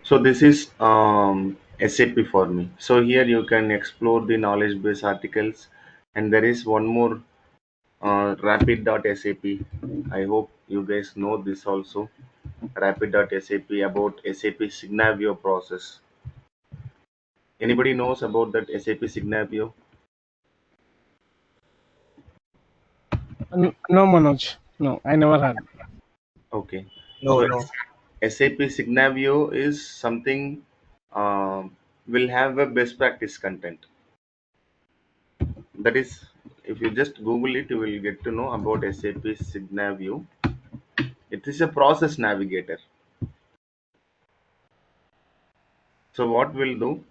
So this is SAP for me. So here you can explore the knowledge base articles, and there is one more rapid.sap. I hope you guys know this also. Rapid.sap about SAP Signavio process. Anybody knows about that SAP Signavio? No, Manoj. No, I never had. Okay. No, So no. SAP Signavio is something will have a best practice content. That is, if you just Google it, you will get to know about SAP Signavio. It is a process navigator. So what we'll do,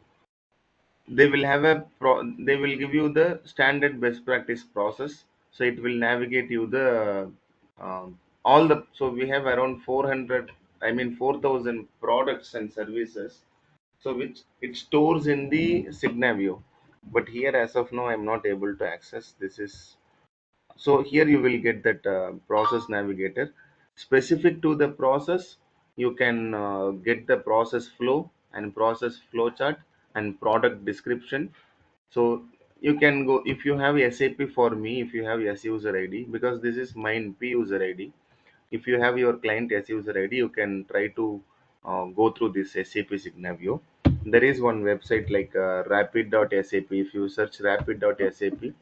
they will have they will give you the standard best practice process. So it will navigate you the all the. So we have around 400, I mean 4,000 products and services. So which it stores in the Signavio. But here, as of now, I'm not able to access. This is so here you will get that process navigator specific to the process. You can get the process flow and process flow chart and product description. So you can go if you have SAP for me, if you have S user ID, because this is mine P user ID. If you have your client S user ID, you can try to go through this SAP Signavio. There is one website like rapid.sap. If you search rapid.sap,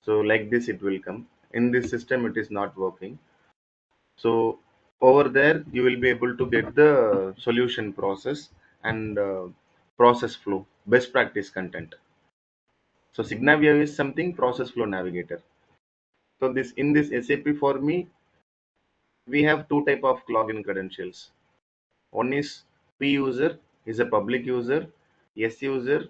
so like this it will come. In this system it is not working. So over there you will be able to get the solution process and process flow, best practice content. So Signavio is something process flow navigator. So this in this SAP for me, we have two type of login credentials. One is P user is a public user, S user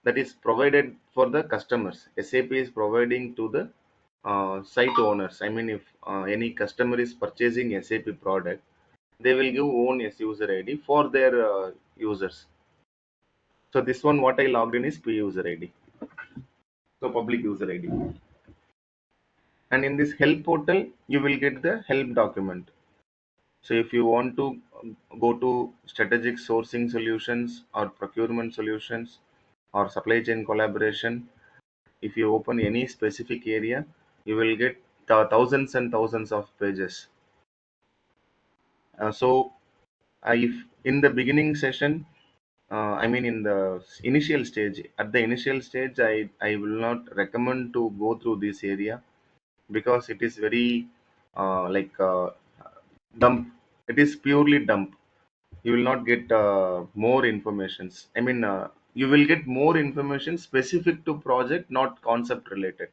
that is provided for the customers. SAP is providing to the site owners. I mean, if any customer is purchasing SAP product, they will give own S user ID for their users. So this one, what I logged in is P user ID. So public user ID. And in this help portal, you will get the help document. So if you want to go to strategic sourcing solutions or procurement solutions or supply chain collaboration, if you open any specific area, you will get thousands and thousands of pages. So if in the beginning session, I mean in the initial stage, at the initial stage, I will not recommend to go through this area because it is very like dump. It is purely dump. You will not get more informations. I mean, you will get more information specific to project, not concept related.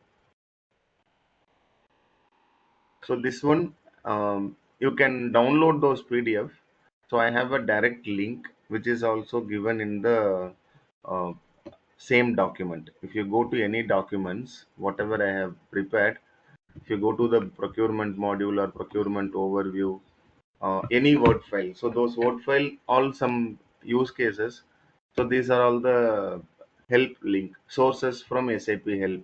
So this one, you can download those PDF. So I have a direct link which is also given in the uh, same document. If you go to any documents, whatever I have prepared, if you go to the procurement module or procurement overview, any word file. So those word file, all some use cases. So these are all the help link sources from SAP help.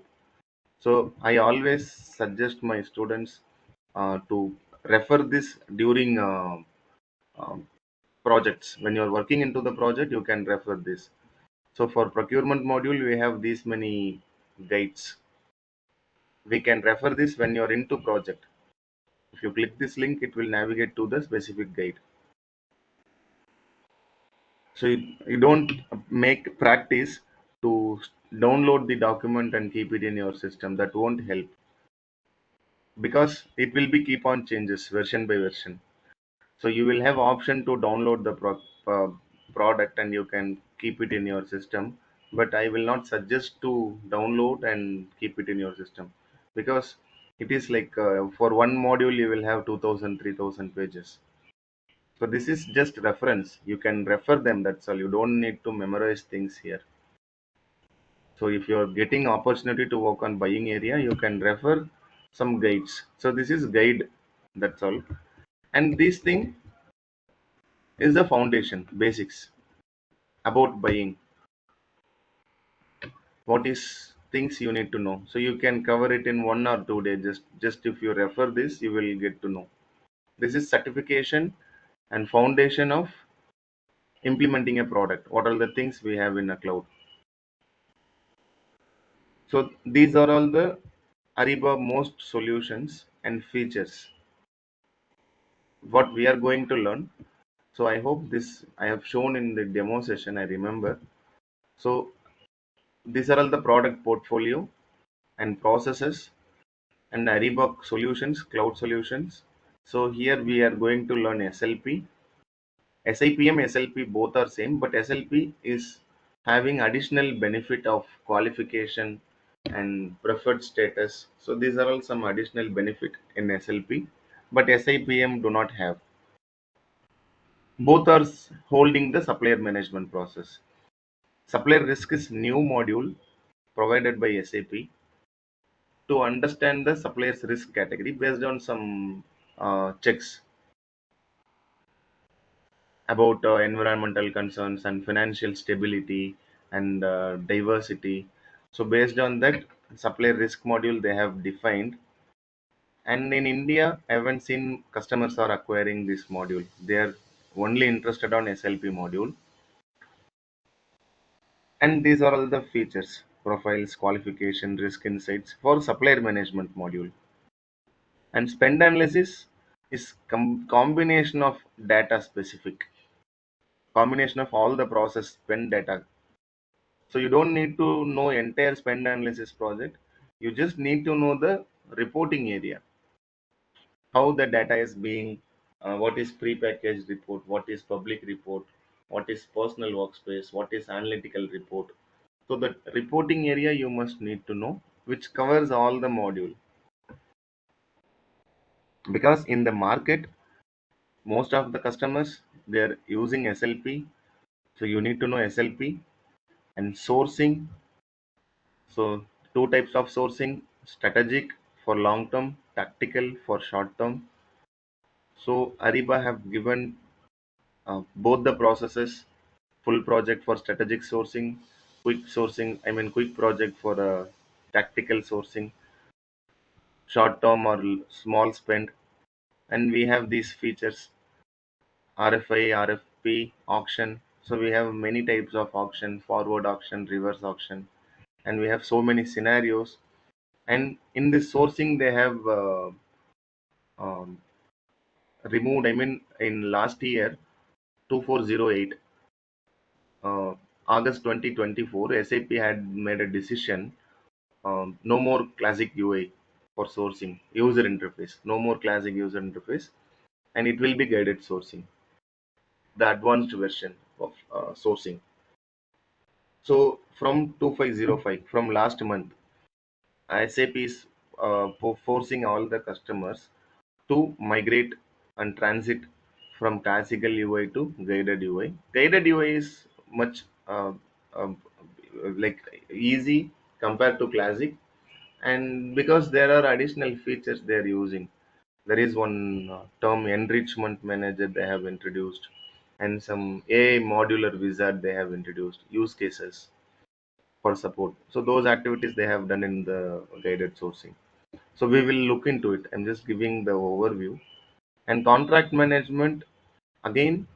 So I always suggest my students to refer this during um, projects. When you're working into the project, you can refer this. So for procurement module, we have these many guides. We can refer this when you're into project. If you click this link, it will navigate to the specific guide. So you don't make practice to download the document and keep it in your system. That won't help because it will be keep on changes version by version. So you will have option to download the product and you can keep it in your system. But I will not suggest to download and keep it in your system because it is like for one module you will have 2000, 3000 pages. So this is just reference. You can refer them. That's all. You don't need to memorize things here. So if you're getting opportunity to work on buying area, you can refer some guides. So this is guide. That's all. And this thing is the foundation, basics about buying. What is things you need to know. So you can cover it in 1 or 2 days. Just if you refer this, you will get to know. This is certification and foundation of implementing a product. What are the things we have in a cloud? So these are all the Ariba most solutions and features what we are going to learn. So I hope this I have shown in the demo session. I remember. So these are all the product portfolio and processes and Ariba solutions, cloud solutions. So here we are going to learn SLP, SIPM, SLP both are same, but SLP is having additional benefit of qualification and preferred status. So these are all some additional benefit in SLP, but SIPM do not have. Both are holding the supplier management process. Supplier risk is new module provided by SAP to understand the supplier's risk category based on some checks about environmental concerns and financial stability and diversity. So based on that supplier risk module they have defined. And in India, I haven't seen customers are acquiring this module. They are only interested on SLP module. And these are all the features, profiles, qualification, risk insights for supplier management module. And spend analysis is combination of data specific, combination of all the process spend data. So you don't need to know entire spend analysis project. You just need to know the reporting area, how the data is being, what is prepackaged report, what is public report, what is personal workspace, what is analytical report. So the reporting area you must need to know, which covers all the module. Because in the market, most of the customers they are using SLP, so you need to know SLP and sourcing. So two types of sourcing: strategic for long term, tactical for short term. So Ariba have given both the processes: full project for strategic sourcing. I mean quick project for tactical sourcing, short term or small spend. And we have these features: RFI, RFP, auction. So we have many types of auction: forward auction, reverse auction, and we have so many scenarios. And in this sourcing, they have um, removed. I mean, in last year, 2408, August 2024, SAP had made a decision. No more classic UI for sourcing user interface. No more classic user interface, and it will be guided sourcing, the advanced version of sourcing. So from 2505, from last month, SAP is forcing all the customers to migrate and transit from classical UI to guided UI. Guided UI is much uh, like easy compared to classic, and because there are additional features they are using. There is one term enrichment manager they have introduced, and some AI modular wizard they have introduced, use cases for support. So those activities they have done in the guided sourcing. So we will look into it. I'm just giving the overview. And contract management, again,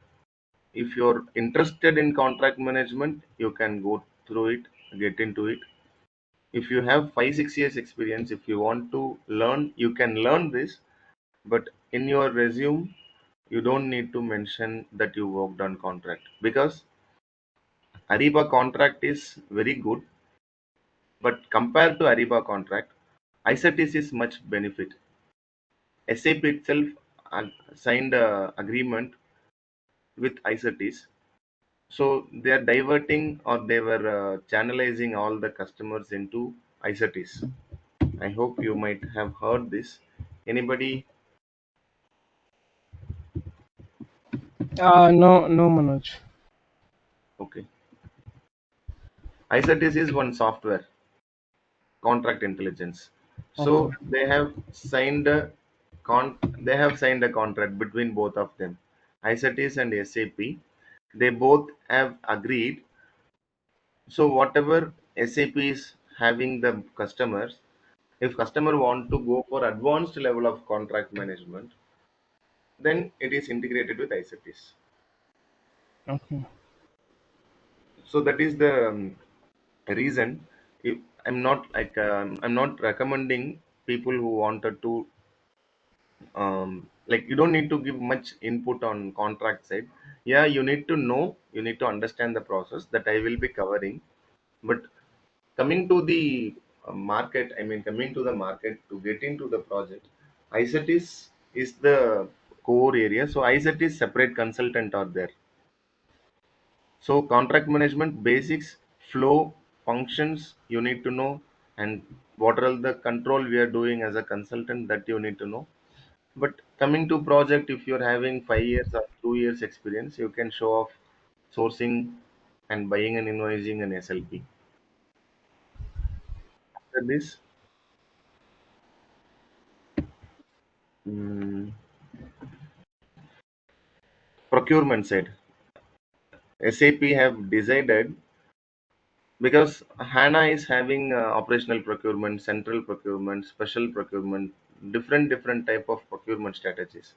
if you're interested in contract management, you can go through it, get into it. If you have 5 6 years experience, if you want to learn, you can learn this. But in your resume, you don't need to mention that you worked on contract, because Ariba contract is very good, but compared to Ariba contract, icertis is much benefit. SAP itself signed a agreement with icertis, so they are diverting, or they were channelizing all the customers into icertis. I hope you might have heard this. Anybody? No, no, Manoj. Okay. icertis is one software, contract intelligence. Okay. So they have signed a contract between both of them, icertis and SAP. They both have agreed. So whatever SAP is having the customers, if customer want to go for advanced level of contract management, then it is integrated with icertis. Okay. So that is the reason. If I'm not like I'm not recommending people who wanted to like you don't need to give much input on contract side. Yeah, you need to know, you need to understand the process that I will be covering. But coming to the market, I mean coming to the market to get into the project, ISET is the core area. So ISET is separate consultant are there. So contract management basics, flow, functions you need to know, and what are all the control we are doing as a consultant that you need to know. But coming to project, if you're having 5 years or 2 years experience, you can show off sourcing and buying and invoicing and SLP. After this, mm, procurement side, SAP have decided, because HANA is having operational procurement, central procurement, special procurement, different type of procurement strategies.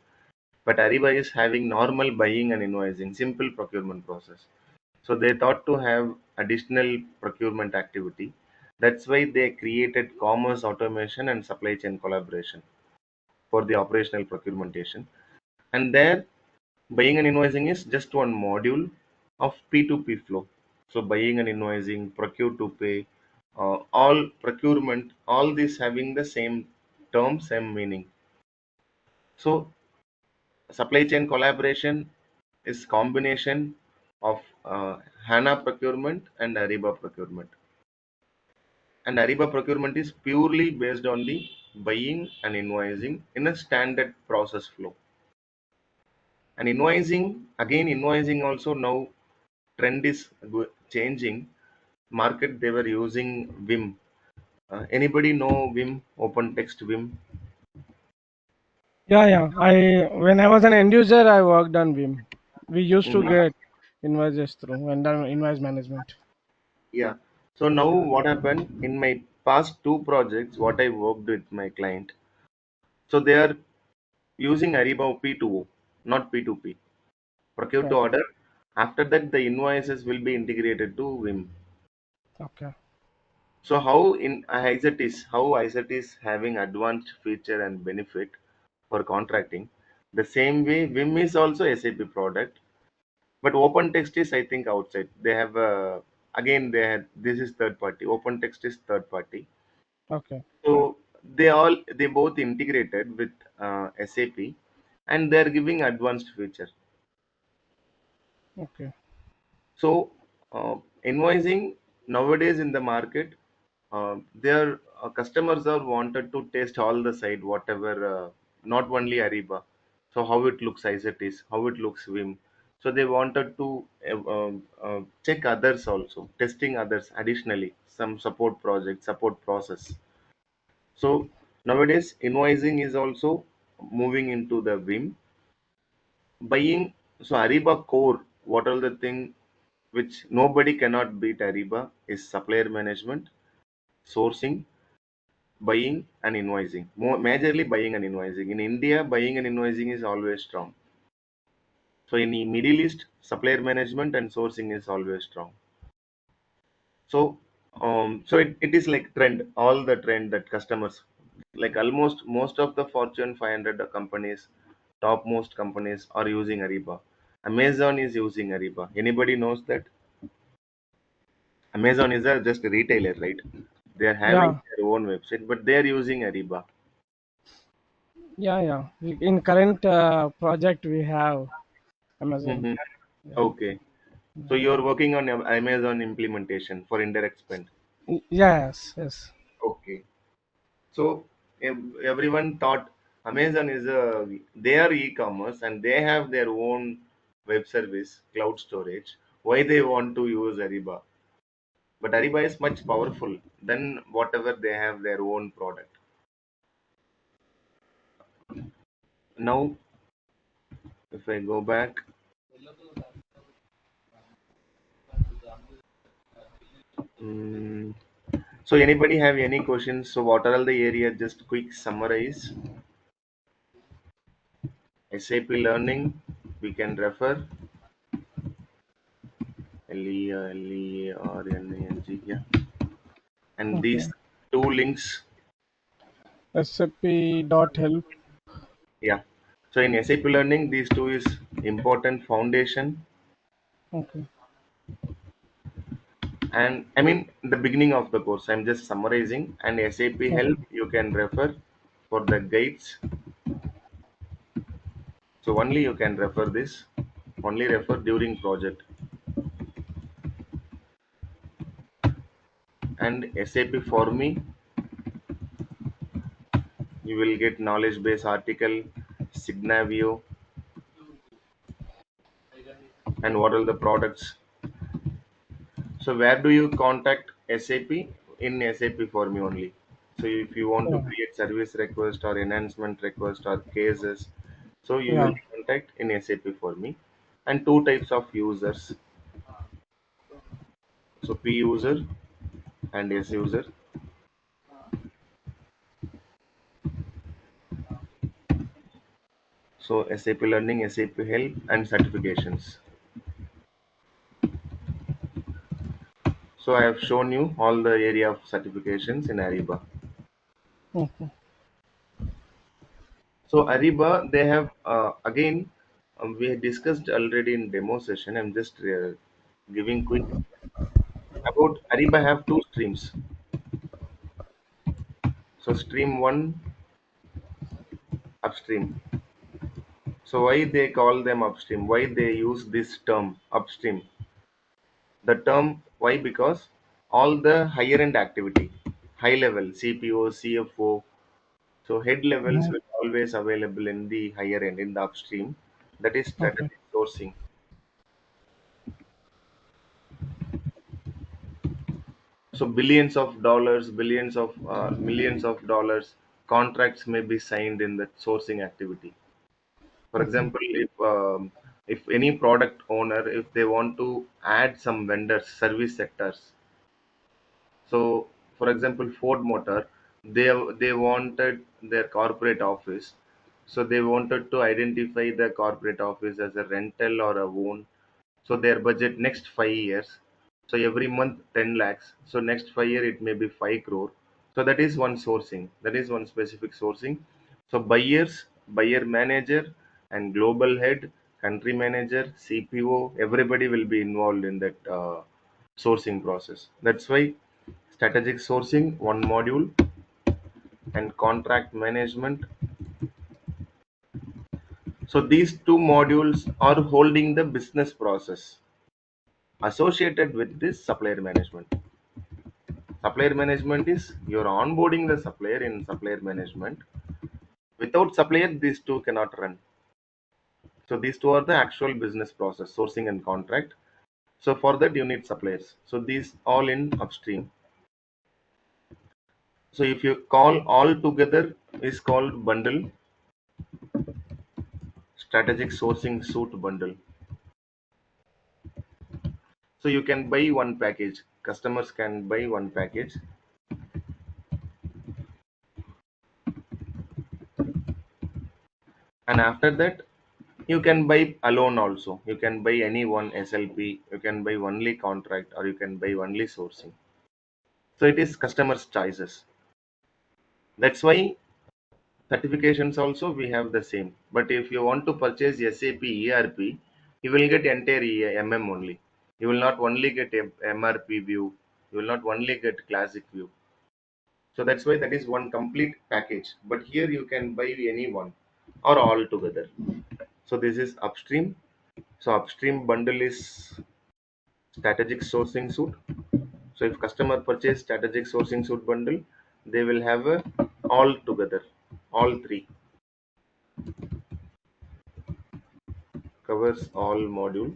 But Ariba is having normal buying and invoicing, simple procurement process. So they thought to have additional procurement activity. That's why they created commerce automation and supply chain collaboration for the operational procurementation. And there, buying and invoicing is just one module of P2P flow. So buying and invoicing, procure to pay, all procurement, all this having the same term, same meaning. So supply chain collaboration is combination of HANA procurement and Ariba procurement. And Ariba procurement is purely based on the buying and invoicing in a standard process flow. And invoicing, again, invoicing also now trend is changing. Market they were using Vim. Anybody know Vim? Open text Vim. Yeah, yeah. I when I was an end user, I worked on Vim. We used to Mhm. get invoices through vendor invoice management. Yeah. So now what happened in my past two projects, what I worked with my client. So they are using Ariba P2O, not P2P. Procure to Okay. order. After that, the invoices will be integrated to Vim. Okay. So how in ISET is having advanced feature and benefit for contracting. The same way Vim is also SAP product, but OpenText is I think outside. They have again they had this is third party. OpenText is third party. Okay. So they both integrated with SAP, and they are giving advanced feature. Okay. So, invoicing nowadays in the market, their customers are wanted to test all the side, whatever, not only Ariba. So, how it looks as it is, how it looks Vim. So, they wanted to check others also, testing others additionally, some support project, support process. So, nowadays, invoicing is also moving into the Vim. Buying, so Ariba core, what are the thing which nobody cannot beat Ariba is supplier management, sourcing, buying and invoicing. Majorly buying and invoicing. In India, buying and invoicing is always strong. So in the Middle East, supplier management and sourcing is always strong. So it is like trend, all the trend that customers like almost most of the Fortune 500 companies, topmost companies are using Ariba. Amazon is using Ariba. Anybody knows that? Amazon is a just a retailer, right? They are having Yeah. their own website, but they are using Ariba. Yeah. Yeah. In current project, we have Amazon. Mhm. Yeah. Okay. So you're working on Amazon implementation for indirect spend. Yes. Yes. Okay. So everyone thought Amazon is a they are e-commerce and they have their own web service, cloud storage. Why they want to use Ariba? But Ariba is much powerful than whatever they have their own product. Now, if I go back, mm, so anybody have any questions? So what are all the area? Just quick summarize. SAP learning, we can refer. LEARNANG. Yeah, and these Okay. two links. SAP.help. Yeah. So in SAP Learning, these two is important foundation, Okay. and I mean the beginning of the course. I'm just summarizing. And SAP Okay. Help you can refer for the guides. So only you can refer this. Only refer during project. And SAP for me, you will get knowledge base article, Signavio, and what are the products. So where do you contact SAP? In SAP for me only. So if you want to Yeah. create service request or enhancement request or cases, so you will Yeah. contact in SAP for me. And two types of users. So P user and S user. So SAP Learning, SAP Help, and certifications. So I have shown you all the area of certifications in Ariba. Okay. So Ariba, they have again we had discussed already in demo session. I'm just giving quick about Ariba have two streams. So stream one, upstream. So why they call them upstream? Why they use this term upstream? The term why? Because all the higher end activity, high level CPO, CFO, so head levels Mhm. will always available in the higher end in the upstream. That is Okay. strategic sourcing. So billions of dollars, billions of millions of dollars contracts may be signed in the sourcing activity. For Okay. example, if any product owner, if they want to add some vendors, service sectors. So, for example, Ford Motor, they wanted their corporate office. So they wanted to identify the corporate office as a rental or a own. So their budget next 5 years. So every month 10 lakhs. So next 5 year it may be 5 crore. So that is one sourcing. That is one specific sourcing. So buyers, buyer manager, and global head, country manager, CPO, everybody will be involved in that sourcing process. That's why strategic sourcing, one module, and contract management. So these two modules are holding the business process associated with this supplier management. Supplier management is you're onboarding the supplier in supplier management. Without supplier, these two cannot run. So these two are the actual business process, sourcing and contract. So for that you need suppliers. So these all in upstream. So if you call all together is called bundle, strategic sourcing suite bundle. So you can buy one package. Customers can buy one package, and after that you can buy alone also. You can buy any one SLP. You can buy only contract, or you can buy only sourcing. So it is customers' choices. That's why certifications also we have the same. But if you want to purchase SAP ERP, you will get entire MM only. You will not only get MRP view. You will not only get classic view. So that's why that is one complete package. But here you can buy any one or all together. So this is upstream. So upstream bundle is strategic sourcing suite. So if customer purchase strategic sourcing suite bundle, they will have a all together, all three, covers all module.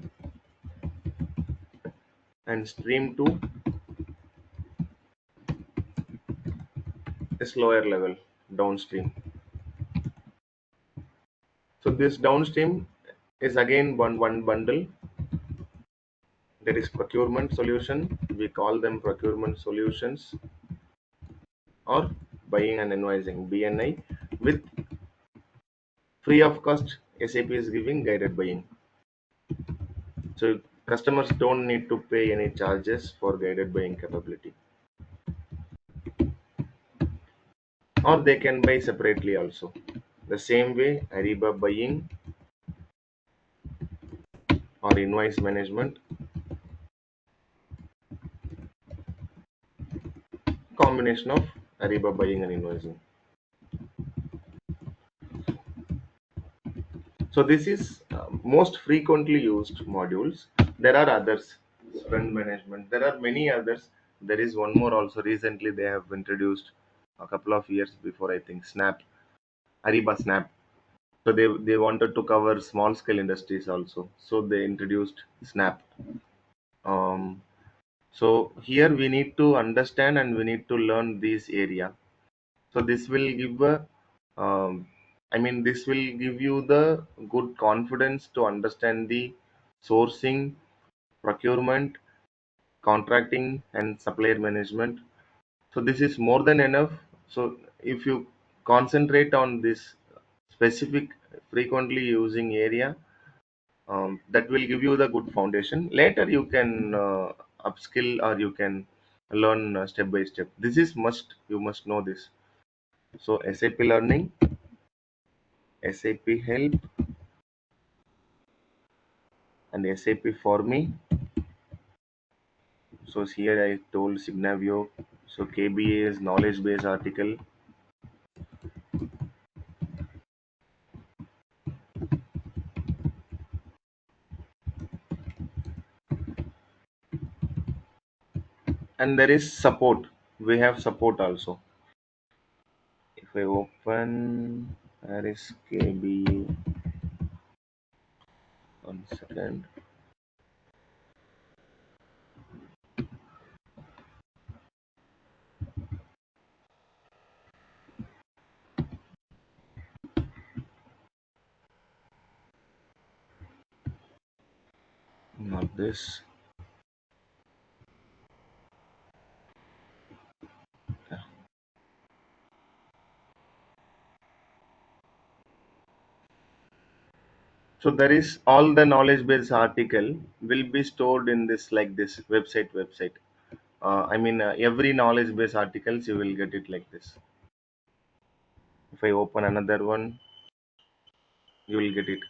And stream 2 is lower level, downstream. So this downstream is again one bundle. There is procurement solution. We call them procurement solutions, or buying and invoicing BNI, with free of cost SAP is giving guided buying. So Customers don't need to pay any charges for guided buying capability, or they can buy separately also. The same way, Ariba buying or invoice management, combination of Ariba buying and invoicing. So this is most frequently used modules. There are others, spend management. There are many others. There is one more also. Recently, they have introduced a couple of years before, I think, Snap, Ariba Snap. So they wanted to cover small scale industries also. So they introduced Snap. Um, so here we need to understand and we need to learn this area. So this will give a, um, I mean, this will give you the good confidence to understand the sourcing, procurement, contracting, and supplier management. So this is more than enough. So if you concentrate on this specific frequently using area, that will give you the good foundation. Later you can upskill or you can learn step by step. This is must. You must know this. So SAP learning, SAP help, and SAP for me. So here I told 𝐂𝐞𝐬𝐬. So 𝐾BA is knowledge base article, and there is support. We have support also. If I open, there is 𝐾BA. 1 second. Not this. So there is all the knowledge base article will be stored in this like this website. Every knowledge base articles you will get it like this. If I open another one, you will get it.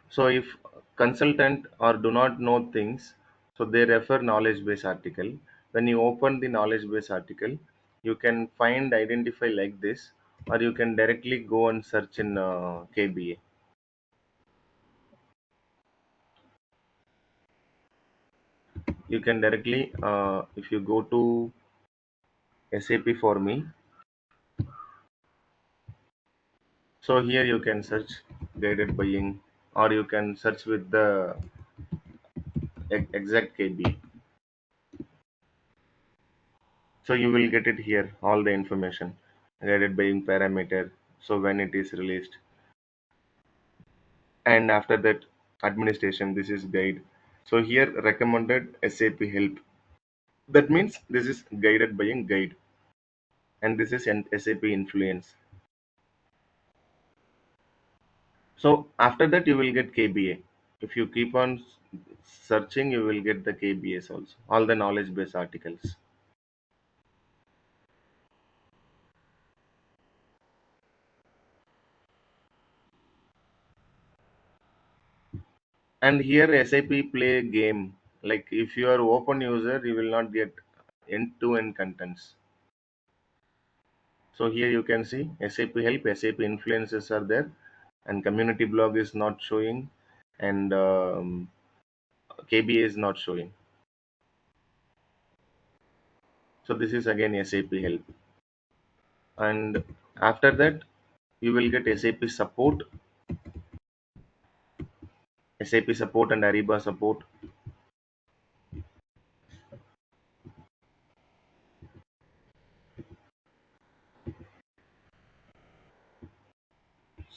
So if consultant or do not know things, so they refer knowledge base article. When you open the knowledge base article, you can find identify like this, or you can directly go and search in KBA. You can directly if you go to SAP for me, so here you can search guided buying, or you can search with the exact KB. So you will get it here, all the information, guided buying parameter. So when it is released, and after that administration. This is guide. So here recommended SAP help. That means this is guided buying guide, and this is an SAP influence. So after that you will get KBA. If you keep on searching, you will get the KBAs also, all the knowledge base articles. And here SAP play a game. Like if you are open user, you will not get end-to-end contents. So here you can see SAP help, SAP influences are there, and community blog is not showing, and KBA is not showing. So this is again SAP help, and after that you will get SAP support and Ariba support,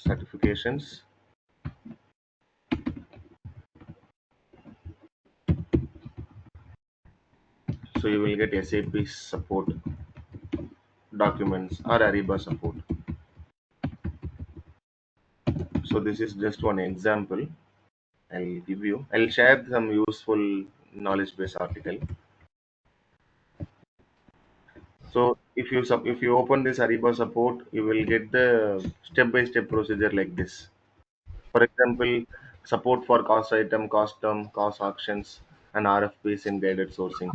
certifications. So you will get SAP support documents or Ariba support. So this is just one example. I'll share some useful knowledge base article. So if you open this Ariba support, you will get the step by step procedure like this. For example, support for cost item, cost term, cost auctions, and RFPs in guided sourcing.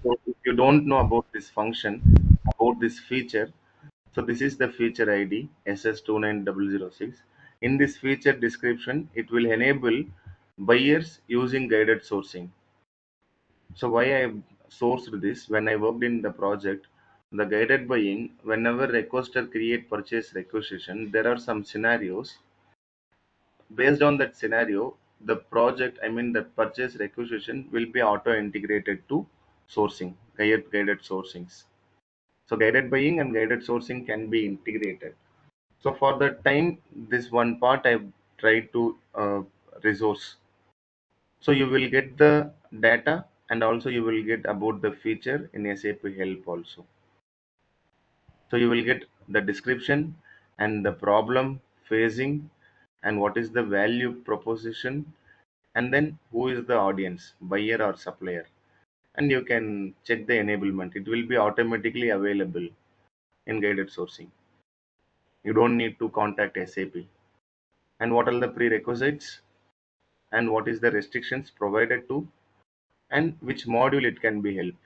So if you don't know about this function, about this feature, so this is the feature ID SS29006. In this feature description, it will enable buyers using guided sourcing. So why I sourced this when I worked in the project, the guided buying, whenever requester create purchase requisition, there are some scenarios. Based on that scenario, the project, I mean the purchase requisition will be auto integrated to sourcing, guided sourcings. So guided buying and guided sourcing can be integrated. So for that time, this one part I tried to resource. So you will get the data and also you will get about the feature in SAP help also. So you will get the description and the problem facing and what is the value proposition and then who is the audience, buyer or supplier. And you can check the enablement. It will be automatically available in guided sourcing. You don't need to contact SAP. And what are the prerequisites and what is the restrictions provided to and which module it can be helped.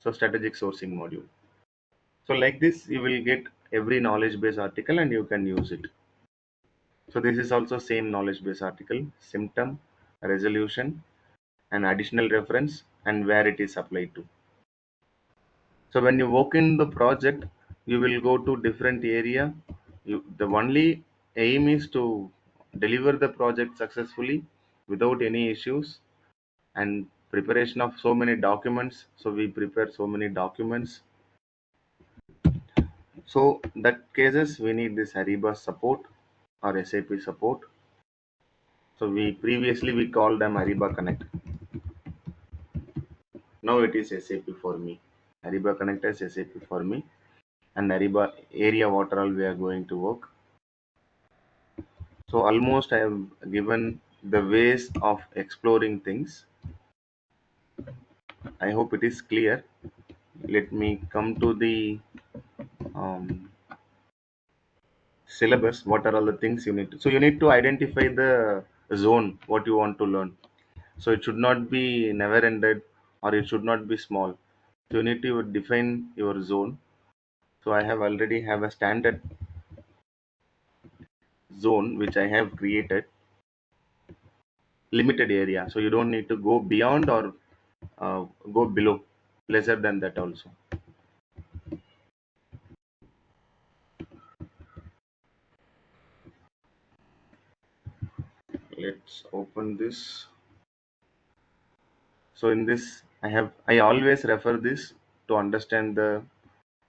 So strategic sourcing module. So like this, you will get every knowledge base article and you can use it. So this is also same knowledge base article, symptom, resolution, and additional reference and where it is applied to. So when you work in the project, you will go to different area. The only aim is to deliver the project successfully without any issues and preparation of so many documents. So we prepare so many documents. So that cases we need this Ariba support or SAP support. So we previously we called them Ariba Connect. Now it is SAP for me. Ariba Connect is SAP for me and Ariba area what all we are going to work. So almost I have given the ways of exploring things. I hope it is clear. Let me come to the um, syllabus. What are all the things you need to? So you need to identify the zone what you want to learn. So it should not be never ended or it should not be small. So you need to define your zone. So I have already have a standard zone which I have created limited area. So you don't need to go beyond or go below lesser than that also. Let's open this. So in this I always refer this to understand the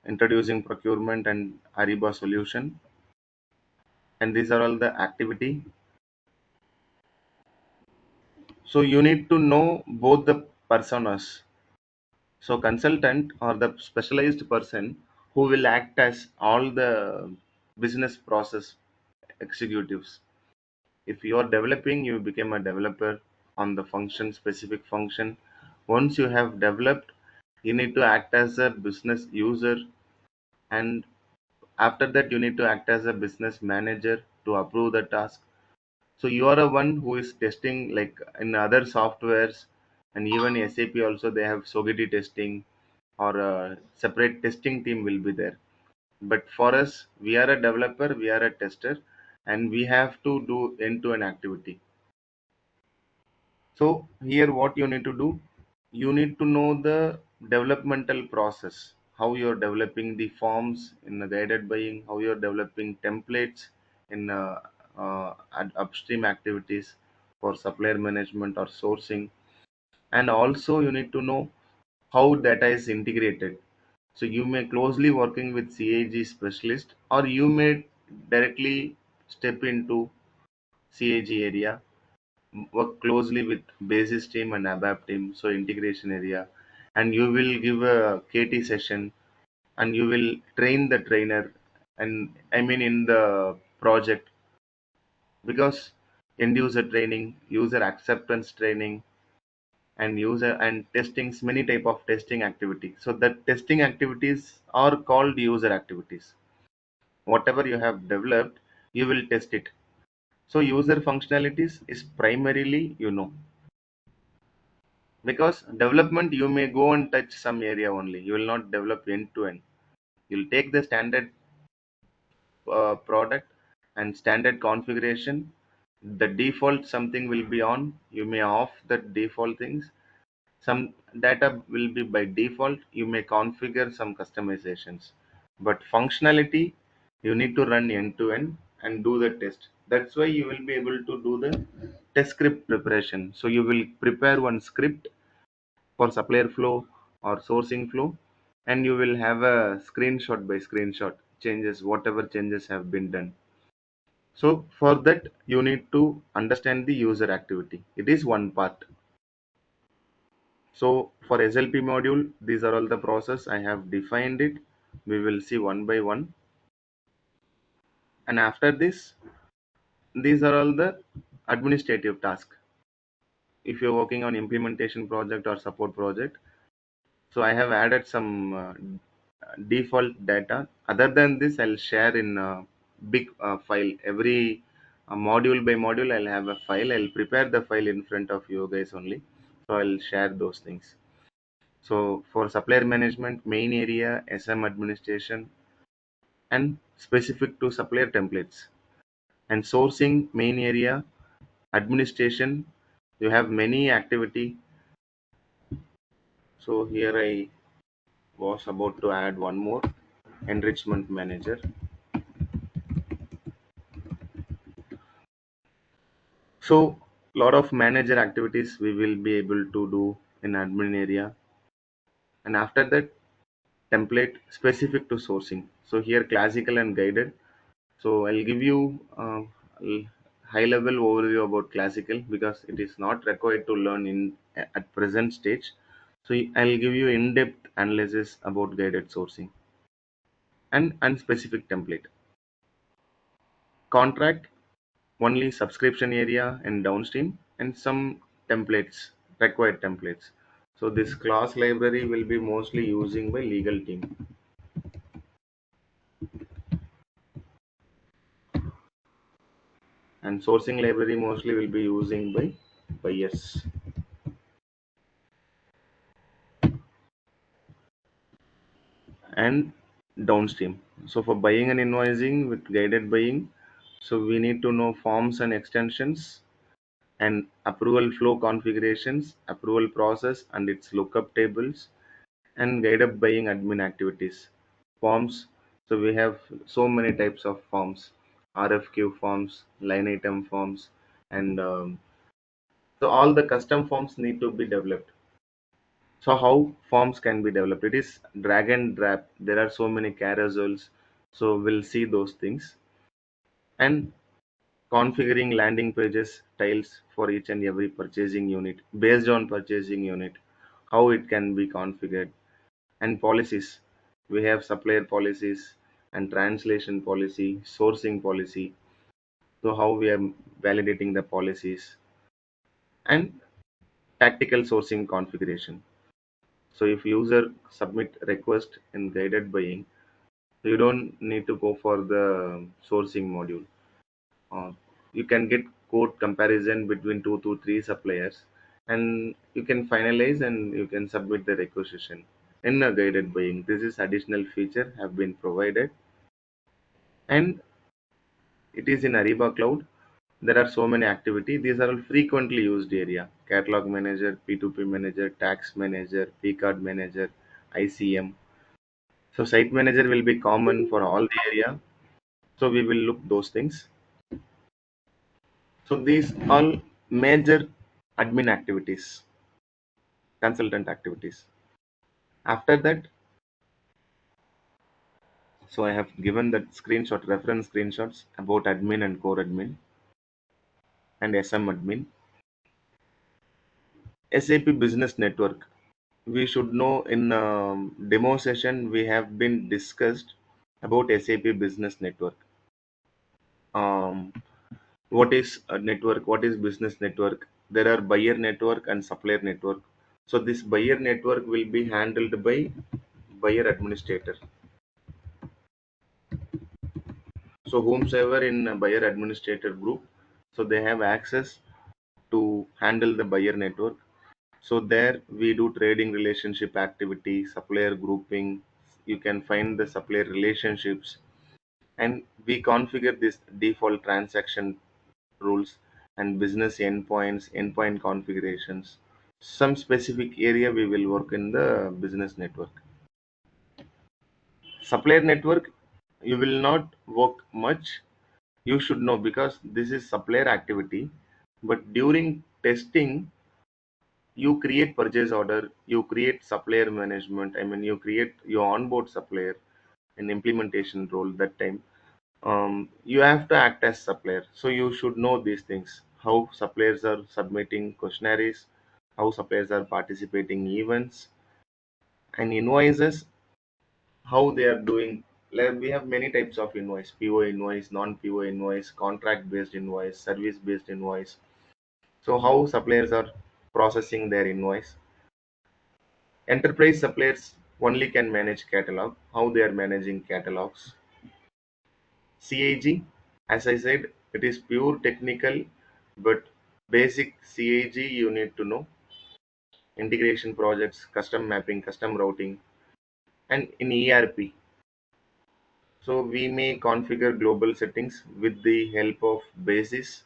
introducing procurement and Ariba solution, and these are all the activity. So you need to know both the personas. So consultant or the specialized person who will act as all the business process executives. If you are developing, you become a developer on the function, specific function. Once you have developed, you need to act as a business user, and after that, you need to act as a business manager to approve the task. So you are a one who is testing like in other softwares, and even SAP also they have SOGIT testing or a separate testing team will be there. But for us, we are a developer, we are a tester, and we have to do end-to-end activity. So here what you need to do, you need to know the developmental process, how you're developing the forms in the guided buying, how you're developing templates in upstream activities for supplier management or sourcing. And also you need to know how data is integrated. So you may closely working with CAG specialist or you may directly step into CAG area, work closely with basis team and ABAP team, so integration area, and you will give a KT session and you will train the trainer, and I mean in the project, because end user training, user acceptance training, and user and testings, many type of testing activity. So the testing activities are called user activities. Whatever you have developed, you will test it. So user functionalities is primarily, because development you may go and touch some area only. You will not develop end to end. You'll take the standard product and standard configuration. The default something will be on. You may off the default things. Some data will be by default. You may configure some customizations. But functionality, you need to run end to end and do the test. That's why you will be able to do the test script preparation. So you will prepare one script for supplier flow or sourcing flow, and you will have a screenshot by screenshot changes, whatever changes have been done. So for that you need to understand the user activity. It is one part. So for SLP module, these are all the process I have defined it. We will see one by one. And after this, these are all the administrative tasks. If you're working on implementation project or support project, so I have added some default data. Other than this, I'll share in a big file. Every module by module, I'll have a file. I'll prepare the file in front of you guys only. So I'll share those things. So for supplier management, main area, SM administration, and specific to supplier templates. And sourcing, main area, administration, you have many activity. So here I was about to add one more, enrichment manager. So lot of manager activities we will be able to do in admin area. And after that, template specific to sourcing. So here classical and guided. So I'll give you high level overview about classical because it is not required to learn in at present stage. So I'll give you in-depth analysis about guided sourcing and unspecific template. Contract, only subscription area and downstream, and some templates, required templates. So this class library will be mostly using by legal team, and sourcing library mostly will be using by buyers and downstream. So for buying and invoicing with guided buying, so we need to know forms and extensions and approval flow configurations, approval process and its lookup tables, and guided buying admin activities. Forms. So we have so many types of forms, RFQ forms, line item forms, and so all the custom forms need to be developed. So how forms can be developed? It is drag and drop. There are so many carousels. So we'll see those things. And configuring landing pages tiles for each and every purchasing unit based on purchasing unit, how it can be configured. And policies, we have supplier policies and translation policy, sourcing policy. So how we are validating the policies, and tactical sourcing configuration. So if user submit request in guided buying, you don't need to go for the sourcing module. uh, you can get code comparison between 2 to 3 suppliers, and you can finalize and you can submit the requisition in a guided buying. This is additional feature have been provided, and it is in Ariba Cloud. There are so many activity. These are all frequently used area: catalog manager, P2P manager, tax manager, P card manager, ICM. So site manager will be common for all the area. So we will look those things. So these all major admin activities, consultant activities. After that, so I have given that screenshot, reference screenshots about admin and core admin and SM admin. SAP Business Network. We should know in demo session we have been discussed about SAP Business Network. Um, What is a network? What is business network? There are buyer network and supplier network. So this buyer network will be handled by buyer administrator. So whomsoever in a buyer administrator group, so they have access to handle the buyer network. So there we do trading relationship activity, supplier grouping. You can find the supplier relationships, and we configure this default transaction rules and business endpoints, endpoint configurations. Some specific area we will work in the business network. Supplier network, you will not work much. You should know because this is supplier activity. But during testing, you create purchase order, you create supplier management. I mean, you create your onboard supplier and implementation role that time. You have to act as supplier, so you should know these things, how suppliers are submitting questionnaires, how suppliers are participating events, and invoices, how they are doing. Like we have many types of invoice: PO invoice, non-PO invoice, contract based invoice, service based invoice. So how suppliers are processing their invoice. Enterprise suppliers only can manage catalog, how they are managing catalogs. CAG, as I said, it is pure technical, but basic CAG you need to know. Integration projects, custom mapping, custom routing, and in ERP. So we may configure global settings with the help of basis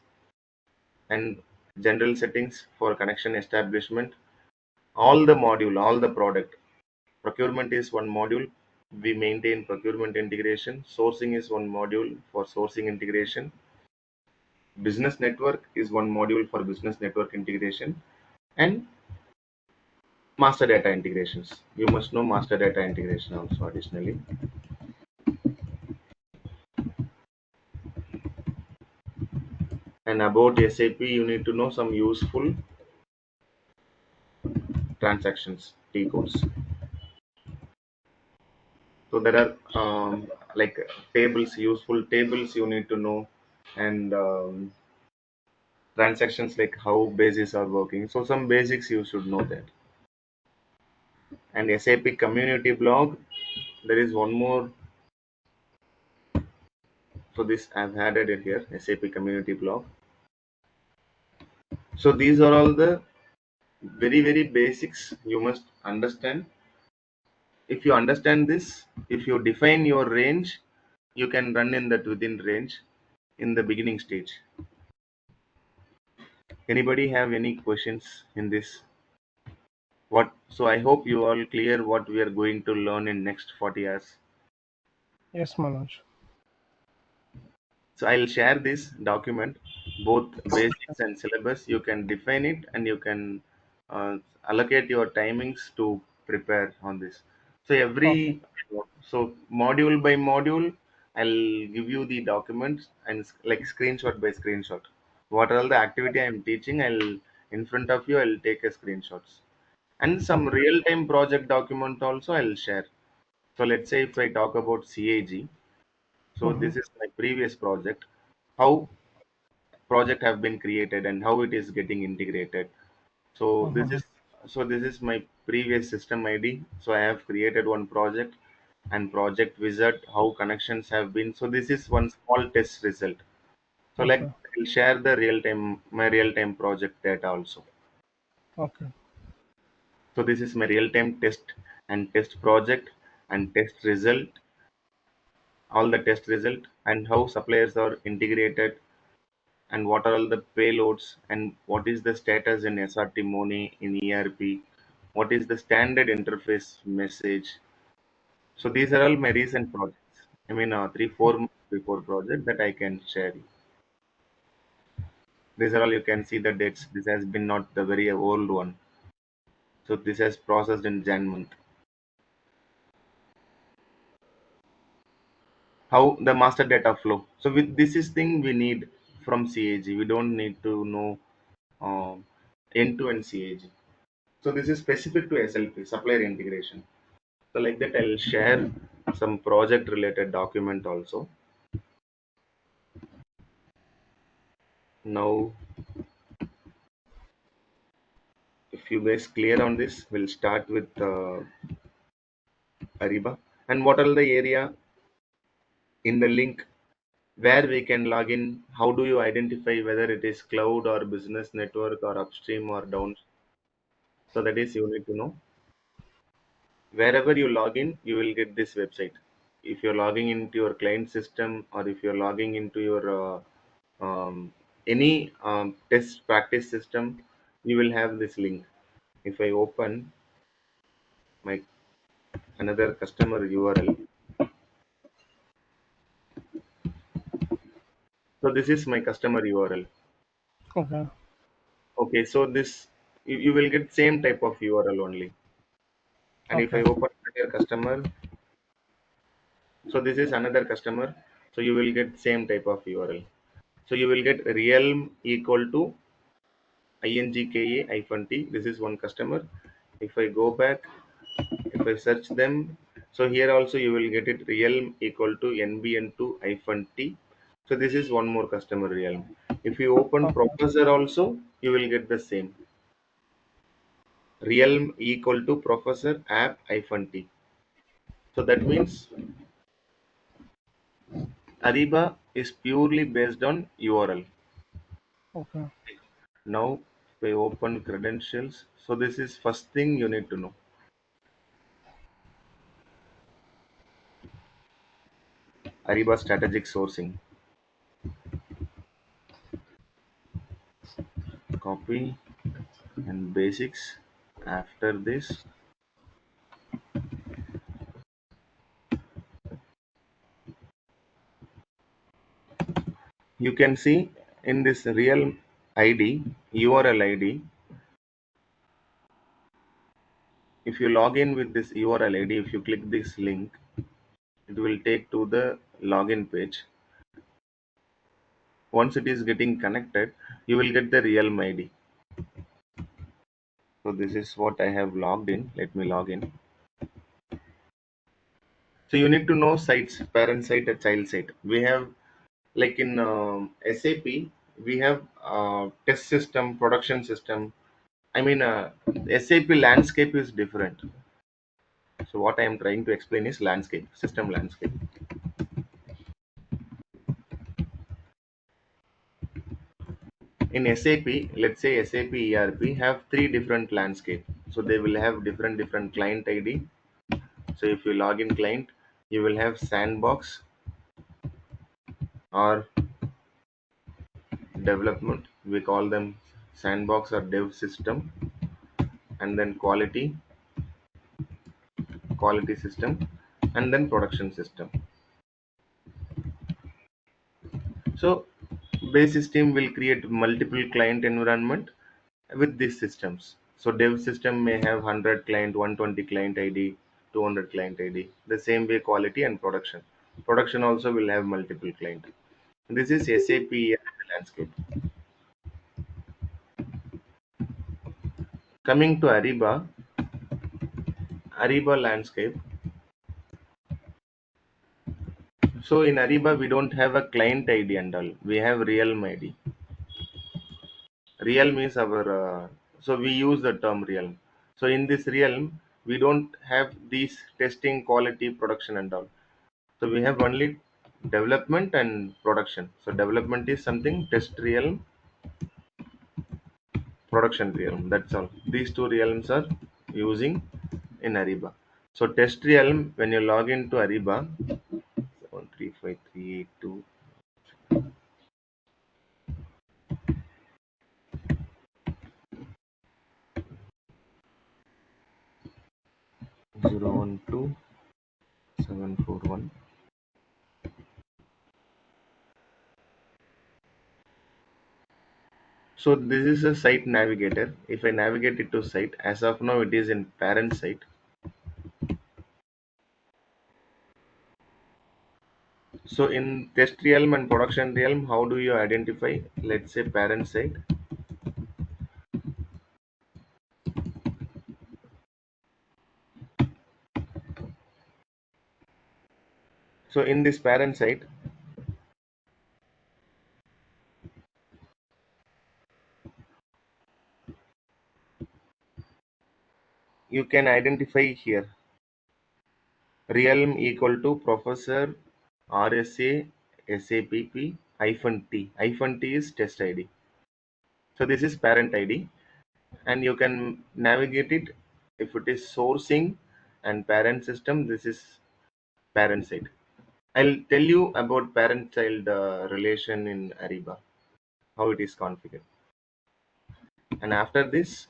and general settings for connection establishment. All the module, all the product. Procurement is one module. We maintain procurement integration. Sourcing is one module for sourcing integration. Business network is one module for business network integration, and master data integrations. You must know master data integration also additionally. And about SAP, you need to know some useful transactions, T codes. So there are like tables, useful tables you need to know, and transactions like how bases are working. So some basics you should know that. And SAP community blog, there is one more. So this I've added it here, SAP community blog. So these are all the very basics you must understand. If you understand this, if you define your range, you can run in that within range in the beginning stage. Anybody have any questions in this? What? So I hope you all clear what we are going to learn in next 40 hours. Yes, Manoj. So I'll share this document, both basics and syllabus. You can define it and you can uh, allocate your timings to prepare on this. So Okay. so module by module, I'll give you the documents and like screenshot by screenshot. What are all the activity I'm teaching? I'll in front of you. I'll take a screenshots and some Okay. real time project document also I'll share. So let's say if I talk about CAG, so Mm-hmm. this is my previous project, how project have been created and how it is getting integrated. So Mm-hmm. this is my previous system ID. So I have created one project and project wizard, how connections have been. So this is one small test result. So like Okay. I'll share the real time my real time project data also. Okay. So this is my real time test and test project and test result, all the test result and how suppliers are integrated and what are all the payloads and what is the status in SRT Money in ERP, what is the standard interface message. So these are all my recent projects. I mean, 3 4 months before project that I can share. These are all you can see the dates. This has been not the very old one. So this has processed in Jan month. How the master data flow. So with this is thing we need from CAG. We don't need to know end-to-end CAG. So this is specific to SLP, supplier integration. So like that, I'll share some project related document also. Now, if you guys clear on this, we'll start with Ariba. And what are the area in the link where we can log in? How do you identify whether it is cloud or business network or upstream or down? So that is you need to know. Wherever you log in, you will get this website. If you're logging into your client system or if you're logging into your any test practice system, you will have this link. If I open my another customer URL, so this is my customer URL. Okay. Okay, so this you will get same type of URL only. And if I Okay. open another customer, so this is another customer, so you will get same type of URL. So you will get realm equal to 𝐼NGKA-T. This is one customer. If I go back, if I search them, so here also you will get it realm equal to NBN2-T. So this is one more customer realm. If you open Okay. professor also, you will get the same realm equal to professor app-T. So that means Ariba is purely based on URL. Okay. Now if I open credentials, so this is first thing you need to know. Ariba strategic sourcing. Copy and basics. After this, you can see in this real ID, URL ID, if you log in with this URL ID, if you click this link, it will take to the login page. Once it is getting connected, you will get the realm ID. So this is what I have logged in. Let me log in. So you need to know sites, parent site and child site. We have like in SAP, we have test system, production system. I mean, SAP landscape is different. So what I am trying to explain is landscape, system landscape. In SAP, let's say SAP ERP have three different landscape. So they will have different client ID. So if you log in client, you will have sandbox or development. We call them sandbox or dev system, and then quality system, and then production system. So base system will create multiple client environment with these systems. So dev system may have 100 client, 120 client ID, 200 client ID. The same way quality and production. Production also will have multiple client. This is SAP landscape. Coming to Ariba landscape. So in Ariba we don't have a client ID and all. We have realm ID. Realm is our so we use the term realm. So in this realm we don't have these testing, quality, production and all. So we have only development and production. So development is something, test realm, production realm. That's all. These two realms are using in Ariba. So test realm, when you log into Ariba, 135382012, So this is a site navigator. If I navigate it to site, as of now it is in parent site. So in test realm and production realm, how do you identify? Let's say parent site. So in this parent site, you can identify here realm equal to professor RSA SAPP hyphen T. Hyphen T is test ID. So this is parent ID, and you can navigate it. If it is sourcing and parent system, this is parent side. I'll tell you about parent child relation in Ariba, how it is configured. And after this,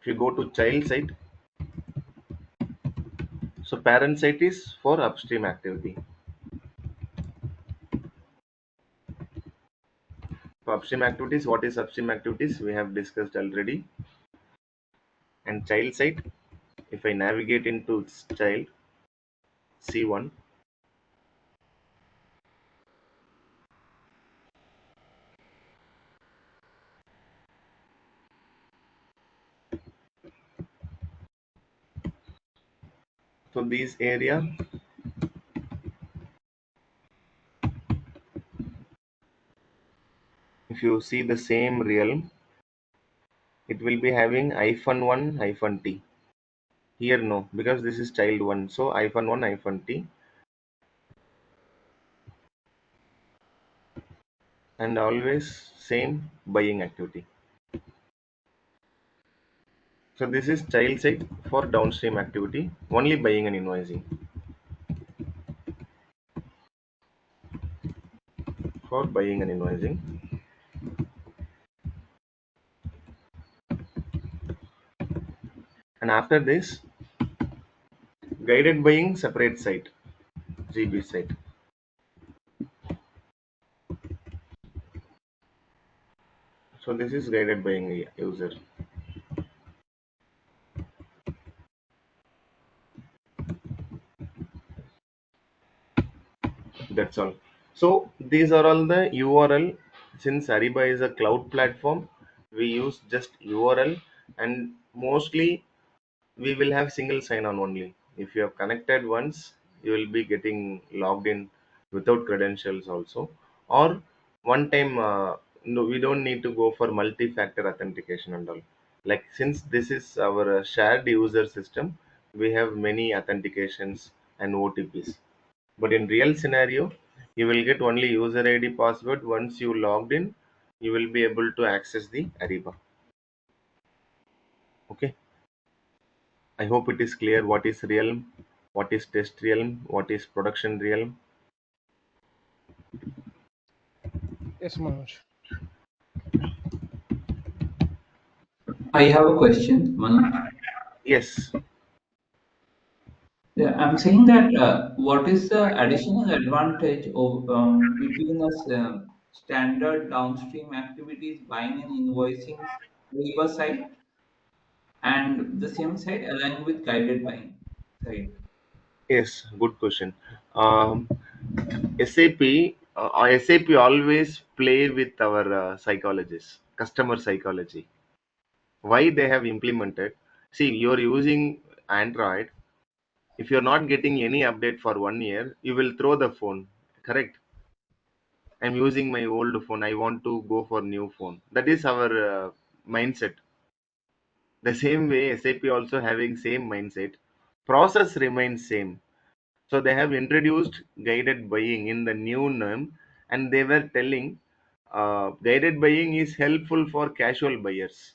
if you go to child side, so parent side is for upstream activity. For upstream activities, what is upstream activities? We have discussed already. And child side, if I navigate into child C1, so this area, if you see the same realm, it will be having hyphen 1 hyphen T. Here no, because this is child 1. So hyphen 1 hyphen T, and always same buying activity. So this is child side for downstream activity, only buying and invoicing. For buying and invoicing. And after this, guided buying separate site, GB site. So this is guided buying user. That's all. So these are all the URL. Since Ariba is a cloud platform, we use just URL, and mostly we will have single sign-on only. If you have connected once, you will be getting logged in without credentials also, or one time. No, we don't need to go for multi-factor authentication and all. Like since this is our shared user system, we have many authentications and OTPs. But in real scenario, you will get only user ID password. Once you logged in, you will be able to access the Ariba. Okay. I hope it is clear what is realm, what is test realm, what is production realm. Yes, Manoj. I have a question, Manoj. Yes, Yeah, I'm saying that what is the additional advantage of between us standard downstream activities, buying and invoicing labor side, and the same side aligned with guided buying side? yes, good question. Um, SAP always play with our psychologists, customer psychology. Why they have implemented? See, you're using Android. If you're not getting any update for 1 year, you will throw the phone. Correct? I'm using my old phone. I want to go for new phone. That is our mindset. The same way SAP also having same mindset. Process remains same. So they have introduced guided buying in the new name, and they were telling guided buying is helpful for casual buyers.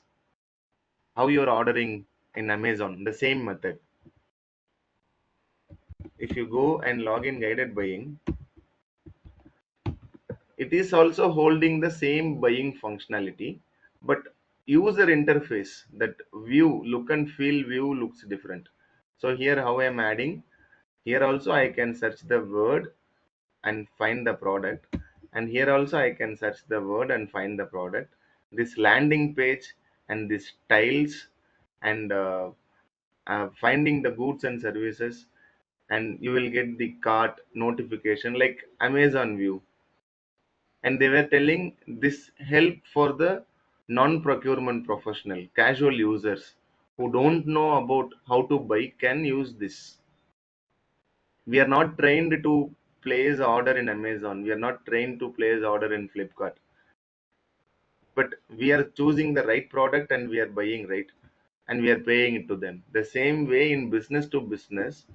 How you're ordering in Amazon, the same method. If you go and log in guided buying, it is also holding the same buying functionality, but user interface, that view, look and feel view looks different. So here how I am adding, here also I can search the word and find the product, and here also I can search the word and find the product. This landing page and these tiles, and finding the goods and services, and you will get the cart notification like Amazon view. And they were telling this help for the non-procurement professional casual users who don't know about how to buy can use this. We are not trained to place order in Amazon, we are not trained to place order in Flipkart, but we are choosing the right product and we are buying right. and we are paying it to them. The same way in business to business,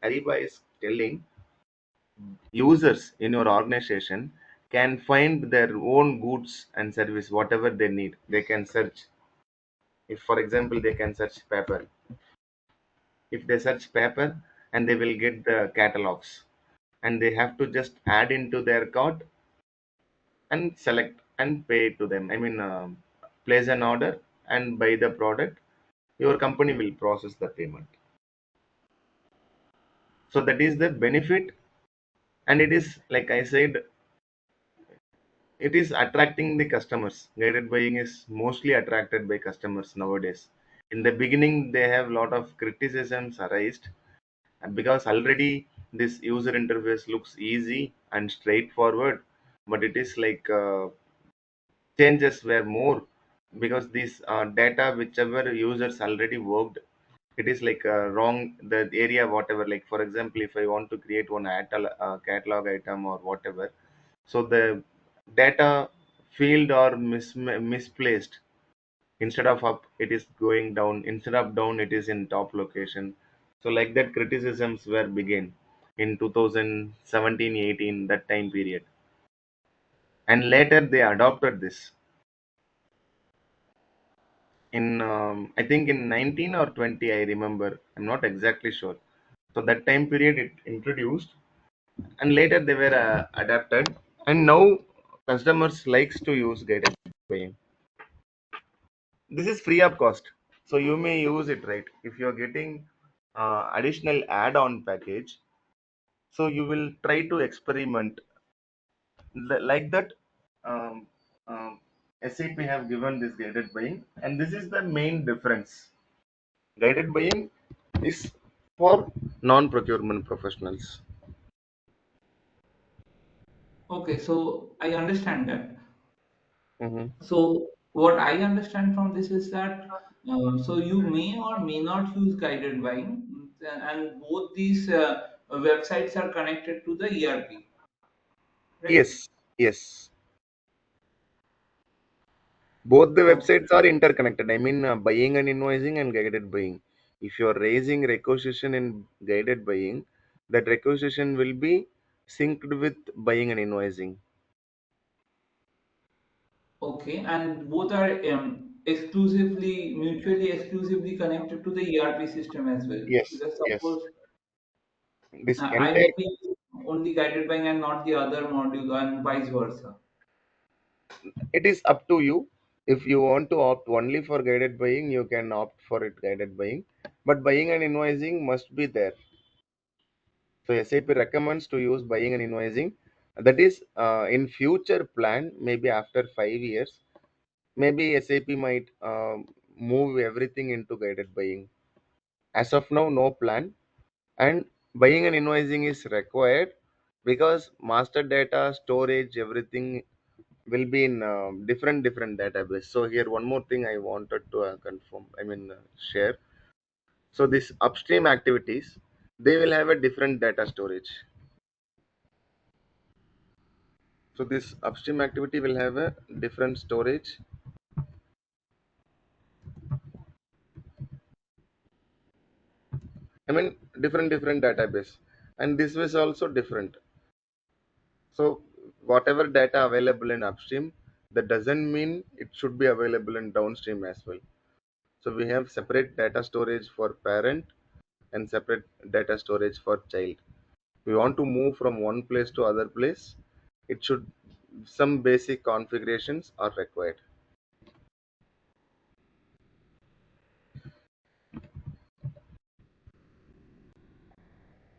Ariba is telling users in your organization can find their own goods and service whatever they need. They can search. If, for example, they can search paper, if they search paper, and they will get the catalogs, and they have to just add into their cart and select and pay it to them. I mean, place an order and buy the product. Your company will process the payment. So that is the benefit, and it is like I said, it is attracting the customers. Guided buying is mostly attracted by customers nowadays. In the beginning, they have a lot of criticisms arised, and because already this user interface looks easy and straightforward, but it is like changes were more because this data whichever users already worked, it is like wrong the area whatever, like for example, if I want to create one catalog item or whatever, so the data field or misplaced. Instead of up it is going down, instead of down it is in top location. So like that criticisms were begin in 2017-18, that time period, and later they adopted this in I think in 19 or 20, I remember, I'm not exactly sure. So that time period it introduced, and later they were adapted, and now customers likes to use guided buying. This is free of cost, so you may use it, right? If you're getting additional add-on package, so you will try to experiment like that. um, um, SAP have given this guided buying, and this is the main difference. Guided buying is for non-procurement professionals. Okay, so I understand that. Hmm. So what I understand from this is that so you may or may not use guided buying, and both these websites are connected to the ERP, right? Yes, yes. Both the Okay, websites are interconnected. I mean, buying and invoicing and guided buying. If you are raising requisition in guided buying, that requisition will be synced with buying and invoicing. okay, and both are exclusively, mutually exclusively connected to the ERP system as well. Yes, Because yes. suppose This I entire may be only guided buying and not the other module, and vice versa. it is up to you. If you want to opt only for guided buying, you can opt for it guided buying. But buying and invoicing must be there. So SAP recommends to use buying and invoicing. That is in future plan, maybe after 5 years, maybe SAP might move everything into guided buying. As of now, no plan, and buying and invoicing is required because master data storage everything will be in different database. So here one more thing I wanted to confirm. I mean share. So this upstream activities, they will have a different data storage. So this upstream activity will have a different storage. I mean different database, and this was also different. So whatever data available in upstream, that doesn't mean it should be available in downstream as well. So we have separate data storage for parent and separate data storage for child. We want to move from one place to other place, it should some basic configurations are required.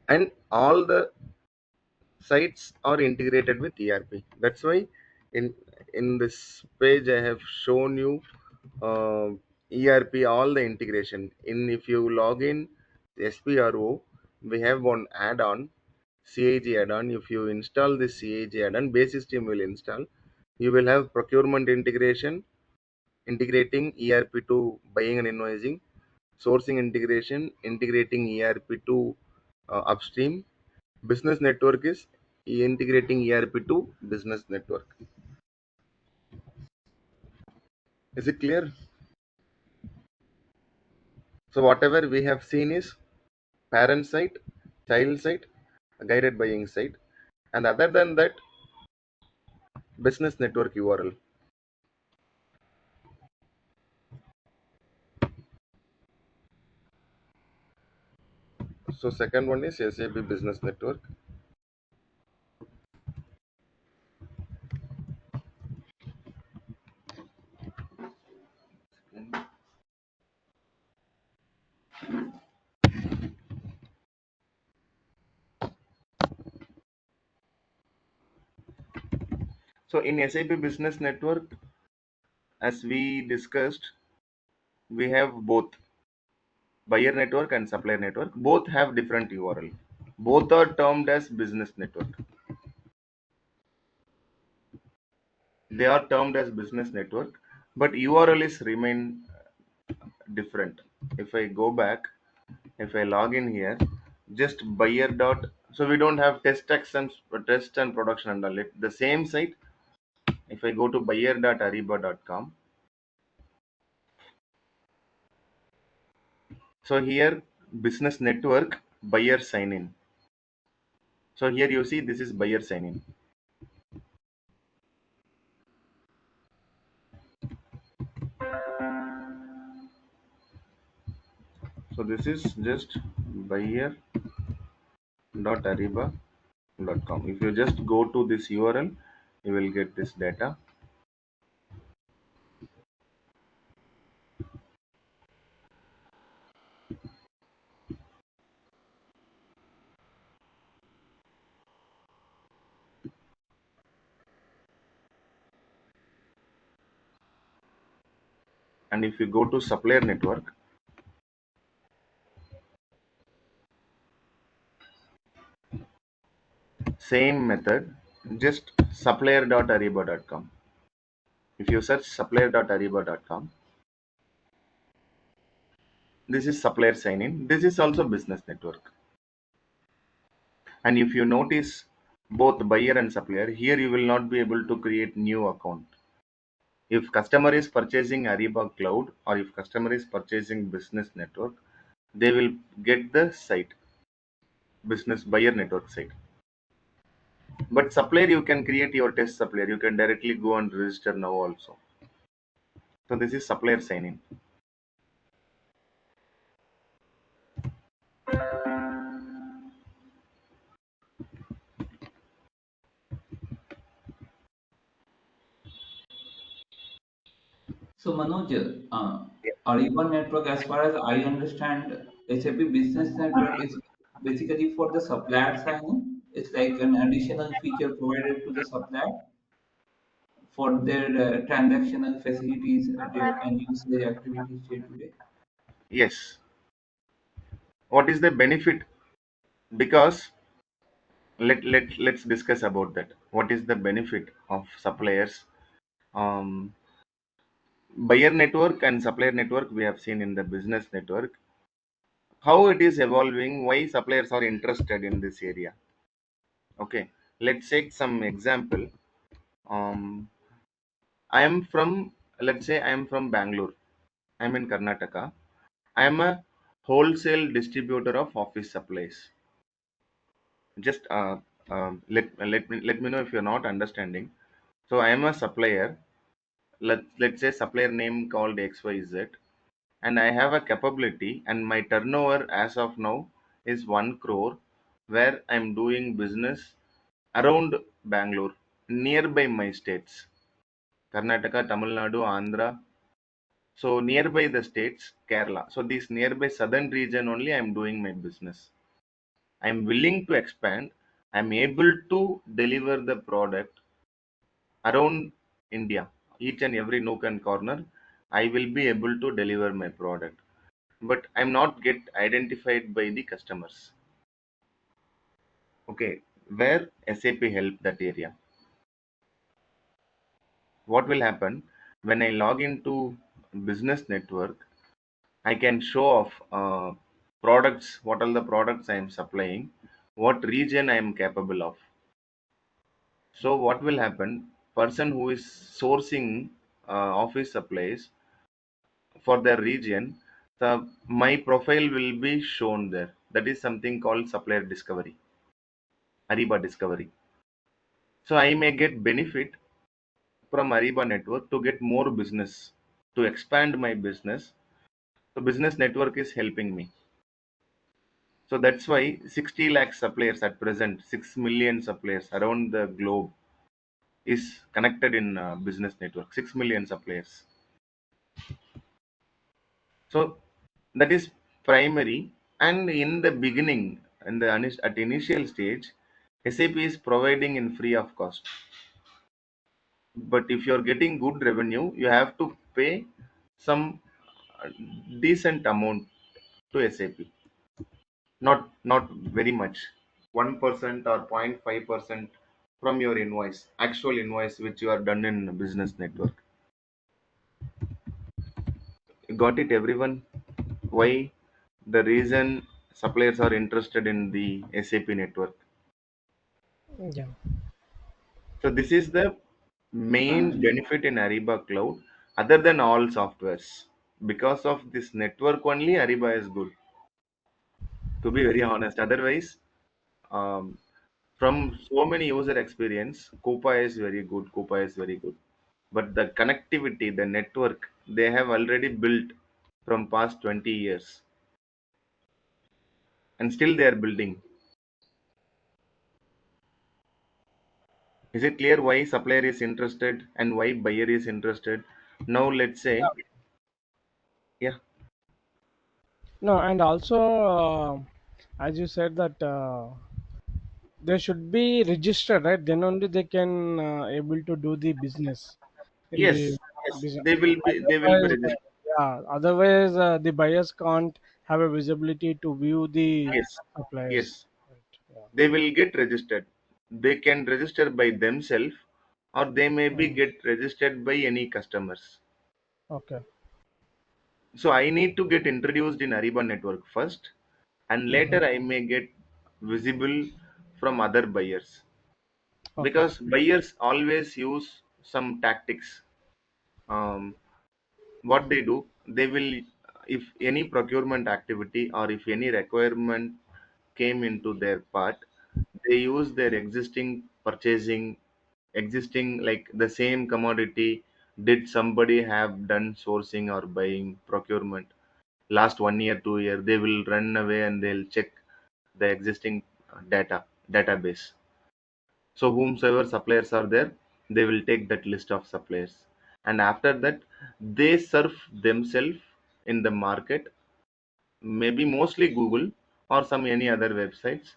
And all the sites are integrated with ERP. That's why in in this page I have shown you uh, ERP all the integration. In if you log in SPRO, we have one add-on, CAG add-on. If you install this CAG add-on, basis team will install. You will have procurement integration, integrating ERP to buying and invoicing, sourcing integration, integrating ERP to upstream. Business network is integrating ERP to business network. Is it clear? So whatever we have seen is parent site, child site, guided buying site, and other than that, business network URL. So second one is SAP Business Network. So in SAP Business Network, as we discussed, we have both buyer network and supplier network. Both have different URL. Both are termed as business network. They are termed as business network, but URL is remain different. If I go back, if I log in here, just buyer dot. So we don't have test and production and all it. The same site. If I go to buyer.ariba.com, so here business network buyer sign in. So here you see this is buyer sign in. So this is just buyer.ariba.com. If you just go to this URL, you will get this data. And if you go to supplier network, same method, just supplier.ariba.com. If you search supplier.ariba.com, this is supplier sign in. This is also business network. And if you notice both buyer and supplier, here you will not be able to create new account. If customer is purchasing Ariba Cloud or if customer is purchasing business network, they will get the site, business buyer network site. But supplier, you can create your test supplier. You can directly go and register now also. So this is supplier sign in. So Manoj, Ariba network, as far as I understand, SAP Business Network is basically for the supplier sign-in. It's like an additional feature provided to the supplier for their transactional facilities and use their activities day to day. Yes. What is the benefit? Because let's discuss about that. What is the benefit of suppliers? Um, Buyer network and supplier network we have seen in the business network. How it is evolving? Why suppliers are interested in this area? Okay, let's take some example. Um, I am from, let's say I am from Bangalore. I am in Karnataka. I am a wholesale distributor of office supplies. Just let me know if you're not understanding. So I am a supplier. Let's say supplier name called XYZ, and I have a capability, and my turnover as of now is 1 crore, where I'm doing business around Bangalore, nearby my states, Karnataka, Tamil Nadu, Andhra. So nearby the states, Kerala. So this nearby southern region only I'm doing my business. I'm willing to expand. I'm able to deliver the product around India, each and every nook and corner. I will be able to deliver my product, but I'm not get identified by the customers. Okay, where SAP help that area? What will happen when I log into business network? I can show off products, what are the products I am supplying, what region I am capable of. So what will happen? Person who is sourcing office supplies for their region, So my profile will be shown there. That is something called supplier discovery, Ariba discovery. So I may get benefit from Ariba network to get more business, to expand my business. So business network is helping me. So that's why 60 lakh suppliers at present, 6 million suppliers around the globe is connected in business network. 6 million suppliers. So that is primary. And in the beginning, at initial stage, SAP is providing in free of cost. But if you're getting good revenue, you have to pay some uh, decent amount to SAP. Not very much. 1% or 0.5% from your invoice, actual invoice which you are done in business network. Got it, everyone? Why the reason suppliers are interested in the SAP network? Yeah. So this is the main benefit in Ariba Cloud, other than all softwares. Because of this network only, Ariba is good. To be very honest, otherwise, um, from so many user experience, Coupa is very good. Coupa is very good. But the connectivity, the network, they have already built from past 20 years, and still they are building. Is it clear why supplier is interested and why buyer is interested? Now let's say, yeah, No, and also, as you said that they should be registered, right? Then only they can able to do the business in the yes, yes, business. they will be Otherwise, registered. yeah. Otherwise, the buyers can't have a visibility to view the Yes, suppliers. yes, Right. Yeah. they will get registered. They can register by themselves, or they may be Mm. get registered by any customers. Okay. So I need to get introduced in Ariba network first, and Hmm. later I may get visible from other buyers, Okay. because buyers always use some tactics. Um, what they do, they will, if any procurement activity or if any requirement came into their part, they use their existing purchasing, existing like the same commodity. Did somebody have done sourcing or buying procurement last 1 year 2 year? They will run away and they'll check the existing database. So whomsoever suppliers are there, they will take that list of suppliers, and after that, they serve themselves in the market, maybe mostly Google or some any other websites.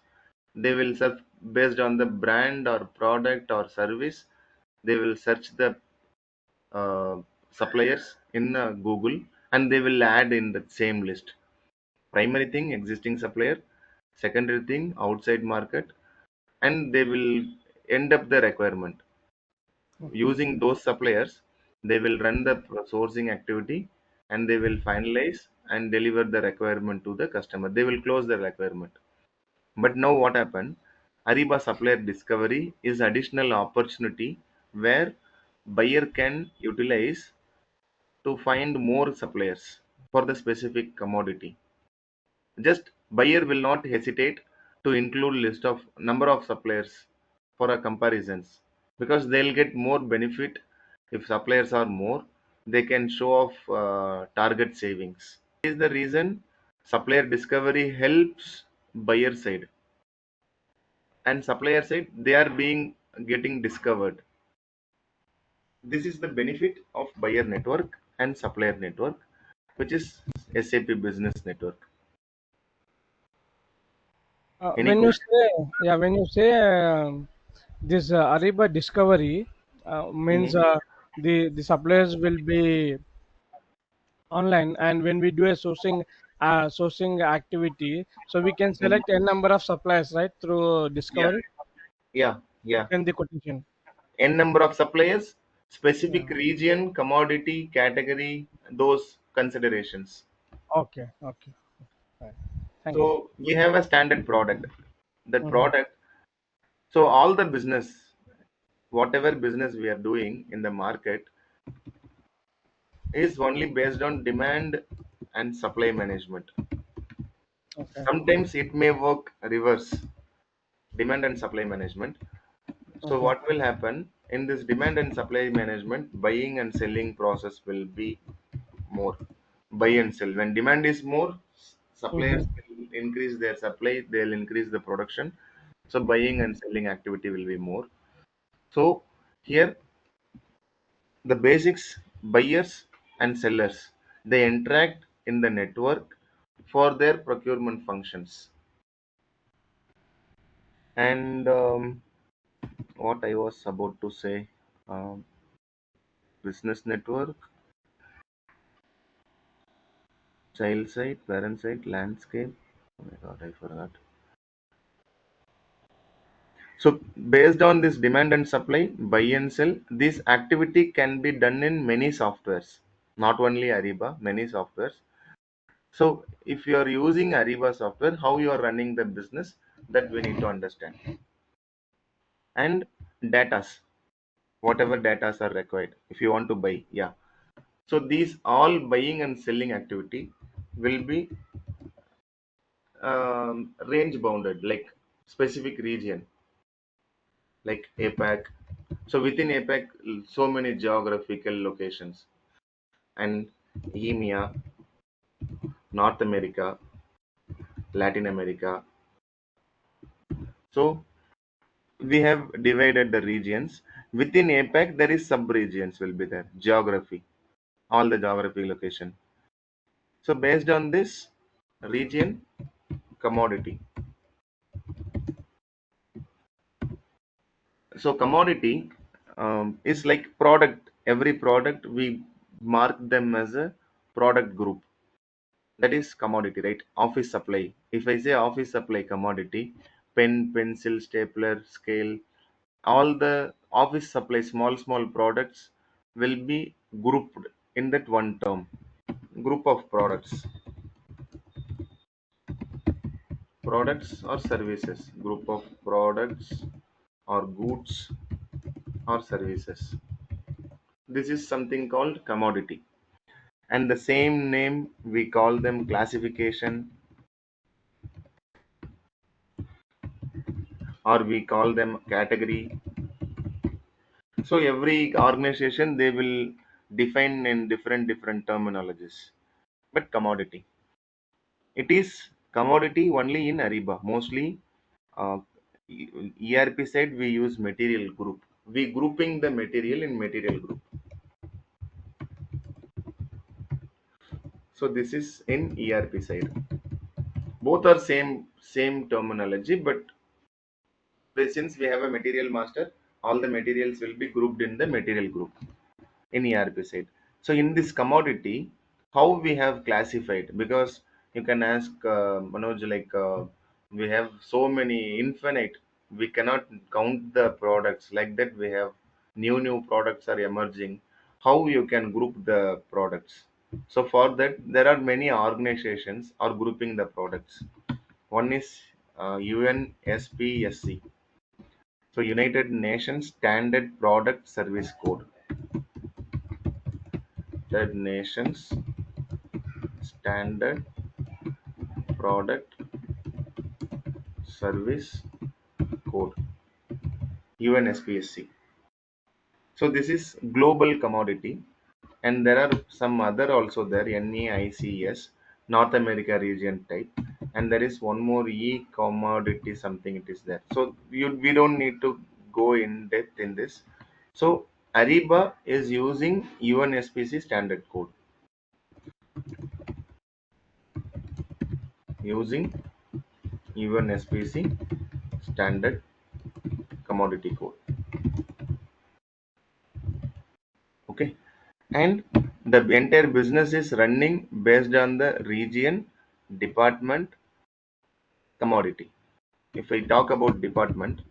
They will serve based on the brand or product or service. They will search the uh, suppliers in Google, and they will add in the same list. Primary thing, existing supplier. Secondary thing, outside market, and they will end up the requirement. Okay. Using those suppliers, they will run the sourcing activity, and they will finalize and deliver the requirement to the customer. They will close the requirement. But now what happened? Ariba supplier discovery is additional opportunity where buyer can utilize to find more suppliers for the specific commodity. Just buyer will not hesitate to include list of number of suppliers for a comparisons, because they'll get more benefit. If suppliers are more, they can show off target savings. This is the reason supplier discovery helps buyer side, and supplier side they are being getting discovered. This is the benefit of buyer network and supplier network, which is SAP business network. Any When you question? say, yeah, when you say this Ariba discovery means Mhm. the suppliers will be online, and when we do a sourcing activity, so we can Mhm. select a number of suppliers, right, through Yeah, discovery yeah, yeah. and the quotation. N number of suppliers, Yeah. specific region, commodity, category, those considerations. Okay. Okay. Right. Thank you. So we have a standard product. That Hmm. product, so all the business, whatever business we are doing in the market is only based on demand and supply management. Okay. Sometimes it may work reverse, demand and supply management. So Okay. what will happen in this demand and supply management, buying and selling process will be more. Buy and sell. When demand is more, Mm-hmm. suppliers will increase their supply, they'll increase the production. So buying and selling activity will be more. So here the basics, buyers and sellers, they interact in the network for their procurement functions. And what I was about to say, um, business network, child side, parent side, landscape. Oh my god, I forgot. So based on this demand and supply, buy and sell, this activity can be done in many softwares, not only Ariba, many softwares. So if you are using Ariba software, how you are running the business, that we need to understand. And datas, whatever datas are required, if you want to buy, yeah. So these all buying and selling activity will be range bounded, like specific region, like APAC. So within APAC, so many geographical locations, and EMEA, North America, Latin America. So we have divided the regions. Within APAC, there is sub-regions will be there. Geography, all the geography location. So based on this region, commodity. So commodity is like product. Every product we mark them as a product group. That is commodity, right? Office supply, if I say office supply commodity, pen, pencil, stapler, scale, all the office supply small products will be grouped in that one term, group of products or services, group of products or goods or services. This is something called commodity, and the same name we call them classification, or we call them category. So every organization they will define in different terminologies. But commodity, it is commodity only in Ariba. Mostly, uh, ERP side we use material group. We grouping the material in material group. So this is in ERP side. Both are same terminology, but since we have a material master, all the materials will be grouped in the material group in ERP side. So in this commodity, how we have classified, because you can ask Manoj, like we have so many infinite, we cannot count the products like that. We have new products are emerging. How you can group the products? So for that, there are many organizations are grouping the products. One is UNSPSC, so United Nations Standard Product Service Code. United Nations Standard Product Service Code, UNSPSC. So this is global commodity, and there are some other also there, NAICS, North America region type, and there is one more E commodity something it is there. So we don't need to go in depth in this. So Ariba is using UNSPC standard code, using UNSPC standard commodity code. Okay, and the entire business is running based on the region, department, commodity. If I talk about department,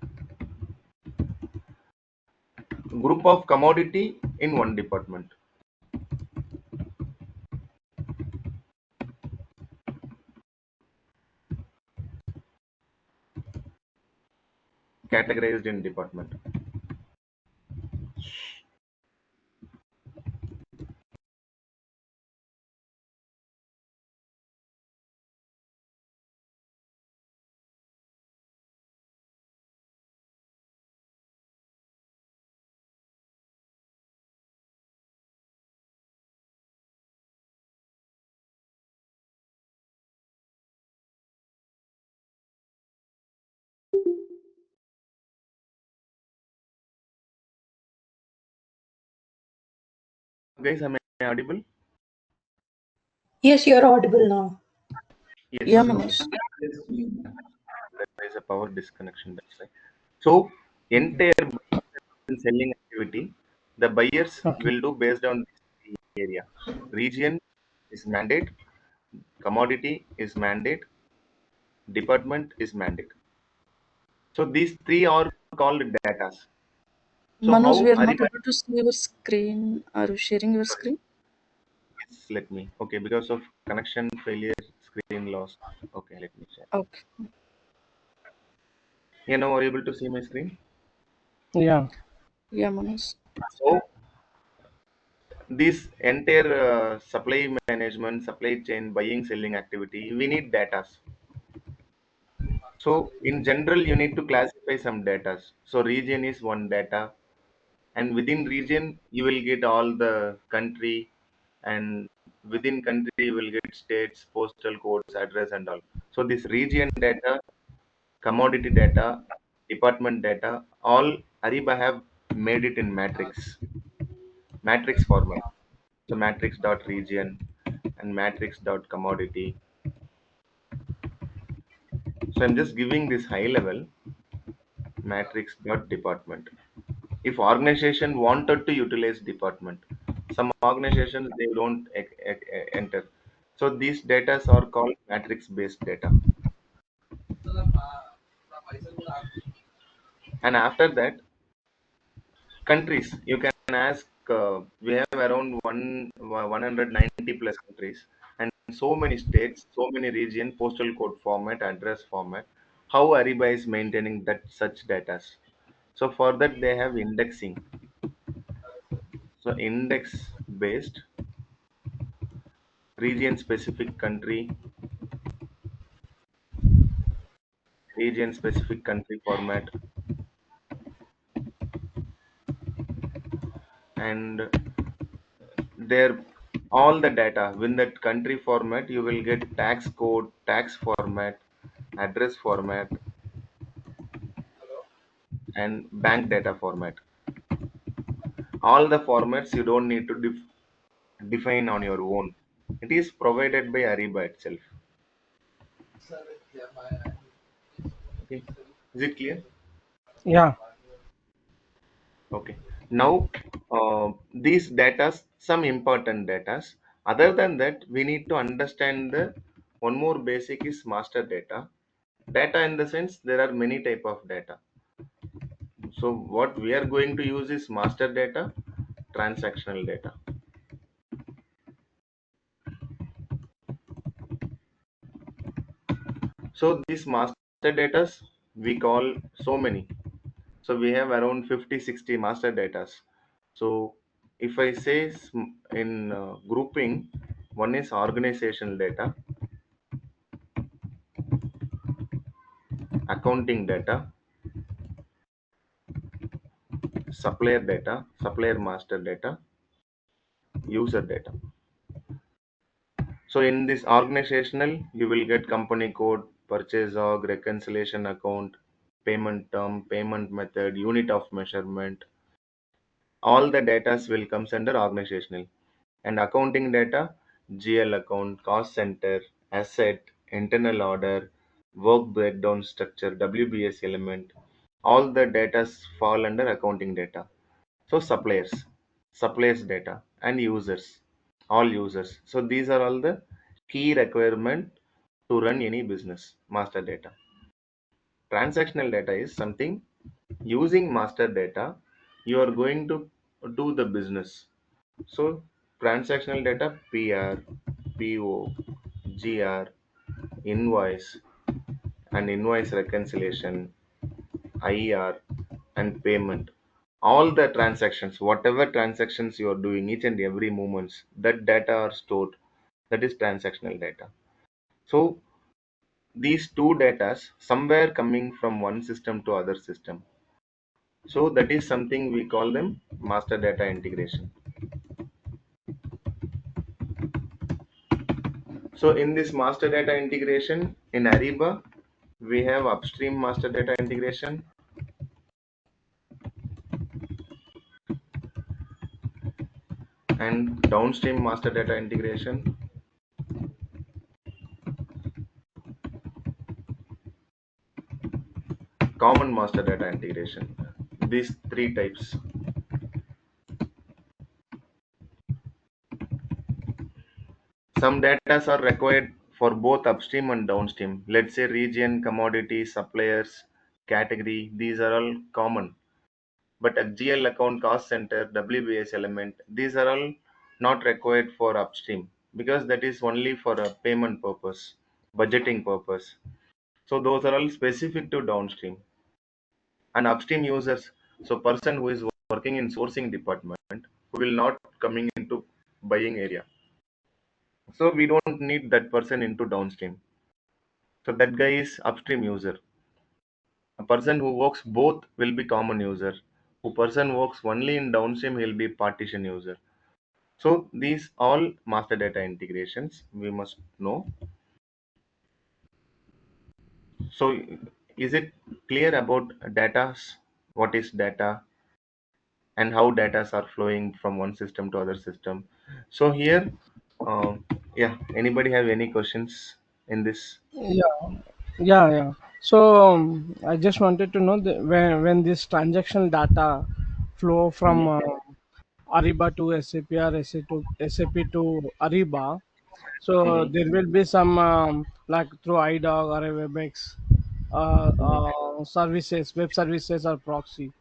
group of commodity in one department, categorized in department. guys, am I audible? Yes, you're audible now. Yeah, Yes. Okay. Manoj. Yes, There is a power disconnection. That's right. So entire selling activity, the buyers Okay. will do based on this area. Region is mandate, commodity is mandate, department is mandate. So these three are called datas. So Manoj, we how are not Ariba, able to see your screen. Are you sharing your sorry, screen? yes, let me. Okay, because of connection failure, screen lost. Okay, let me share. Okay. You now are able to see my screen. Yeah. Yeah, Manoj. So this entire supply management, supply chain, buying, selling activity, we need data. So in general, you need to classify some data. So region is one data, and within region, you will get all the country, and within country, you will get states, postal codes, address, and all. So this region data, commodity data, department data, all Ariba have made it in matrix format. So matrix dot region and matrix dot commodity. So I'm just giving this high level matrix dot department. If organization wanted to utilize department, some organizations they don't enter. So these data are called matrix based data. And after that, countries you can ask. We have around 190 plus countries and so many states, so many region, postal code format, address format. How Ariba is maintaining that such data? So for that they have indexing. So index based, region specific country, region specific country format, and there all the data in that country format you will get tax code, tax format, address format, and bank data format. All the formats you don't need to define on your own. It is provided by Ariba itself. Okay, is it clear? Yeah. Okay. Now, these data, some important data. Other than that, we need to understand the one more basic is master data. Data in the sense there are many type of data. So what we are going to use is master data, transactional data. So these master data we call so many. So we have around 50, 60 master data. So if I say in grouping, one is organizational data, accounting data, supplier data, supplier master data, user data. So in this organizational, you will get company code, purchase org, reconciliation account, payment term, payment method, unit of measurement. All the data will comes under organizational. And accounting data, GL account, cost center, asset, internal order, work breakdown structure, WBS element. All the data fall under accounting data. So suppliers data and users, all users. So these are all the key requirement to run any business. Master data. Transactional data is something using master data you are going to do the business. So transactional data PR, PO, GR, invoice and invoice reconciliation, IR and payment. All the transactions, whatever transactions you are doing, each and every moments, that data are stored. That is transactional data. So these two datas somewhere coming from one system to other system. So that is something we call them master data integration. So in this master data integration in Ariba, we have upstream master data integration, and downstream master data integration, common master data integration. These three types. Some data are required for both upstream and downstream. Let's say region, commodity, suppliers, category, these are all common. But a GL account, cost center, WBS element, these are all not required for upstream because that is only for a payment purpose, budgeting purpose. So those are all specific to downstream and upstream users. So person who is working in sourcing department who will not coming into buying area. So we don't need that person into downstream. So that guy is upstream user. A person who works both will be common user. Who person works only in downstream will be partition user. So these all master data integrations we must know. So is it clear about data? What is data and how data are flowing from one system to other system? So here, yeah. Anybody have any questions in this? Yeah, yeah. So I just wanted to know when this transactional data flow from Mhm, Ariba to SAP or SAP to Ariba, so mhm, there will be some like through iDog or a WebEx mhm, services, web services or proxy,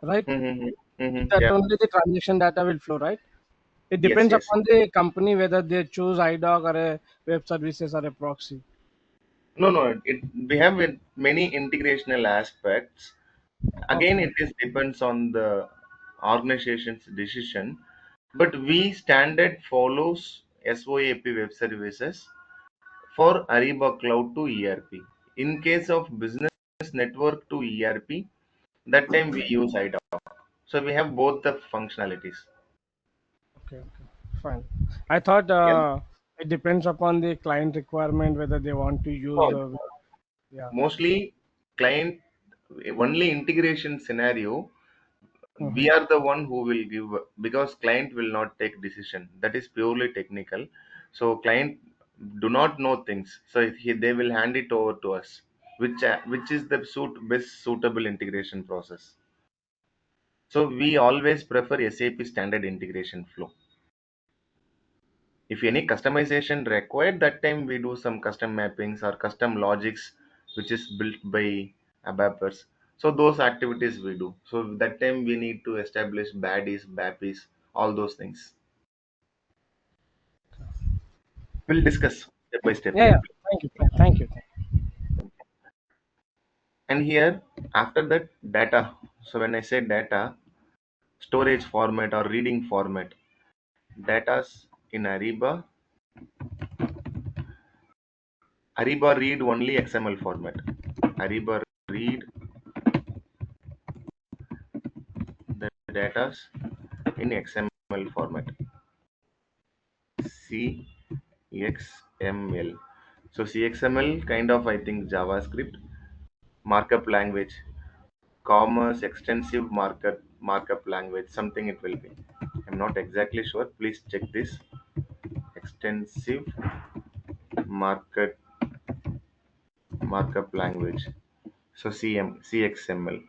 right? mhm, mhm. That Yeah. only the transaction data will flow, right? It Yes. depends Yes. upon the company whether they choose iDog or a web services or a proxy. No. No. We have many integrational aspects. Again, Okay, it is depends on the organization's decision. But we standard follows SOAP web services for Ariba Cloud to ERP. In case of business network to ERP, that time we use IDOC. So we have both the functionalities. okay, fine. I thought Yeah. it depends upon the client requirement whether they want to use. No, Yeah. mostly client only integration scenario. Mm-hmm. We are the one who will give because client will not take decision. That is purely technical. So client do not know things. So they will hand it over to us, which is the best suitable integration process. So we always prefer SAP standard integration flow. If any customization required, that time we do some custom mappings or custom logics, which is built by ABAPers. So those activities we do. So that time we need to establish baddies, BAPIs, all those things. We'll discuss step by step. Yeah. Thank you. Thank you. And here, after that, data. So when I say data, storage format or reading format, data's in Ariba read only XML format. Ariba read the data's in XML format. CXML. So CXML kind of I think JavaScript markup language, commerce extensive markup language, something it will be. I'm not exactly sure. Please check this. Extensive markup markup language. So CXML.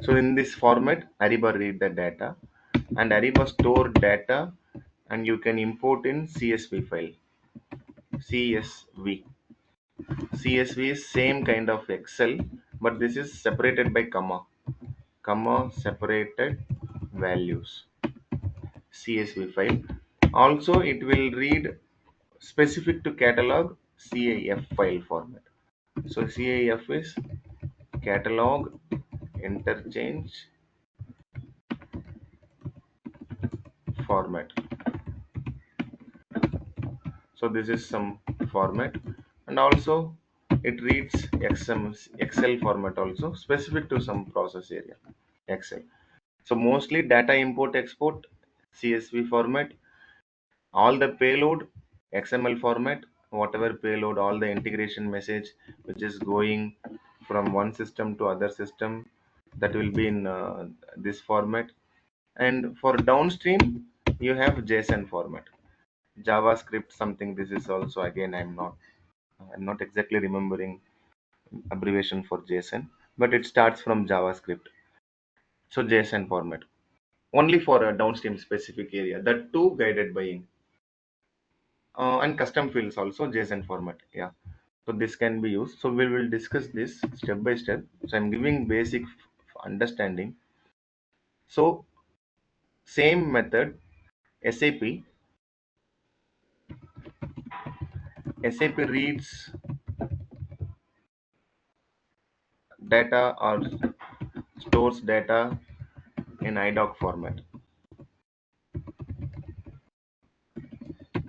So in this format, Ariba read the data and Ariba store data and you can import in CSV file. CSV. CSV is same kind of Excel, but this is separated by comma separated values. CSV file. Also, it will read specific to catalog CAF file format. So CAF is catalog interchange format. So this is some format, and also it reads Excel format also specific to some process area. Excel. So mostly data import export CSV format, all the payload XML format, whatever payload, all the integration message which is going from one system to other system, that will be in this format. And for downstream, you have JSON format. JavaScript something. This is also again I'm not exactly remembering abbreviation for JSON, but it starts from JavaScript. So JSON format only for a downstream specific area. That too guided buying. And custom fields also JSON format. Yeah. So this can be used. So we will discuss this step by step. So I'm giving basic understanding. So same method, SAP. SAP reads data or stores data in IDOC format,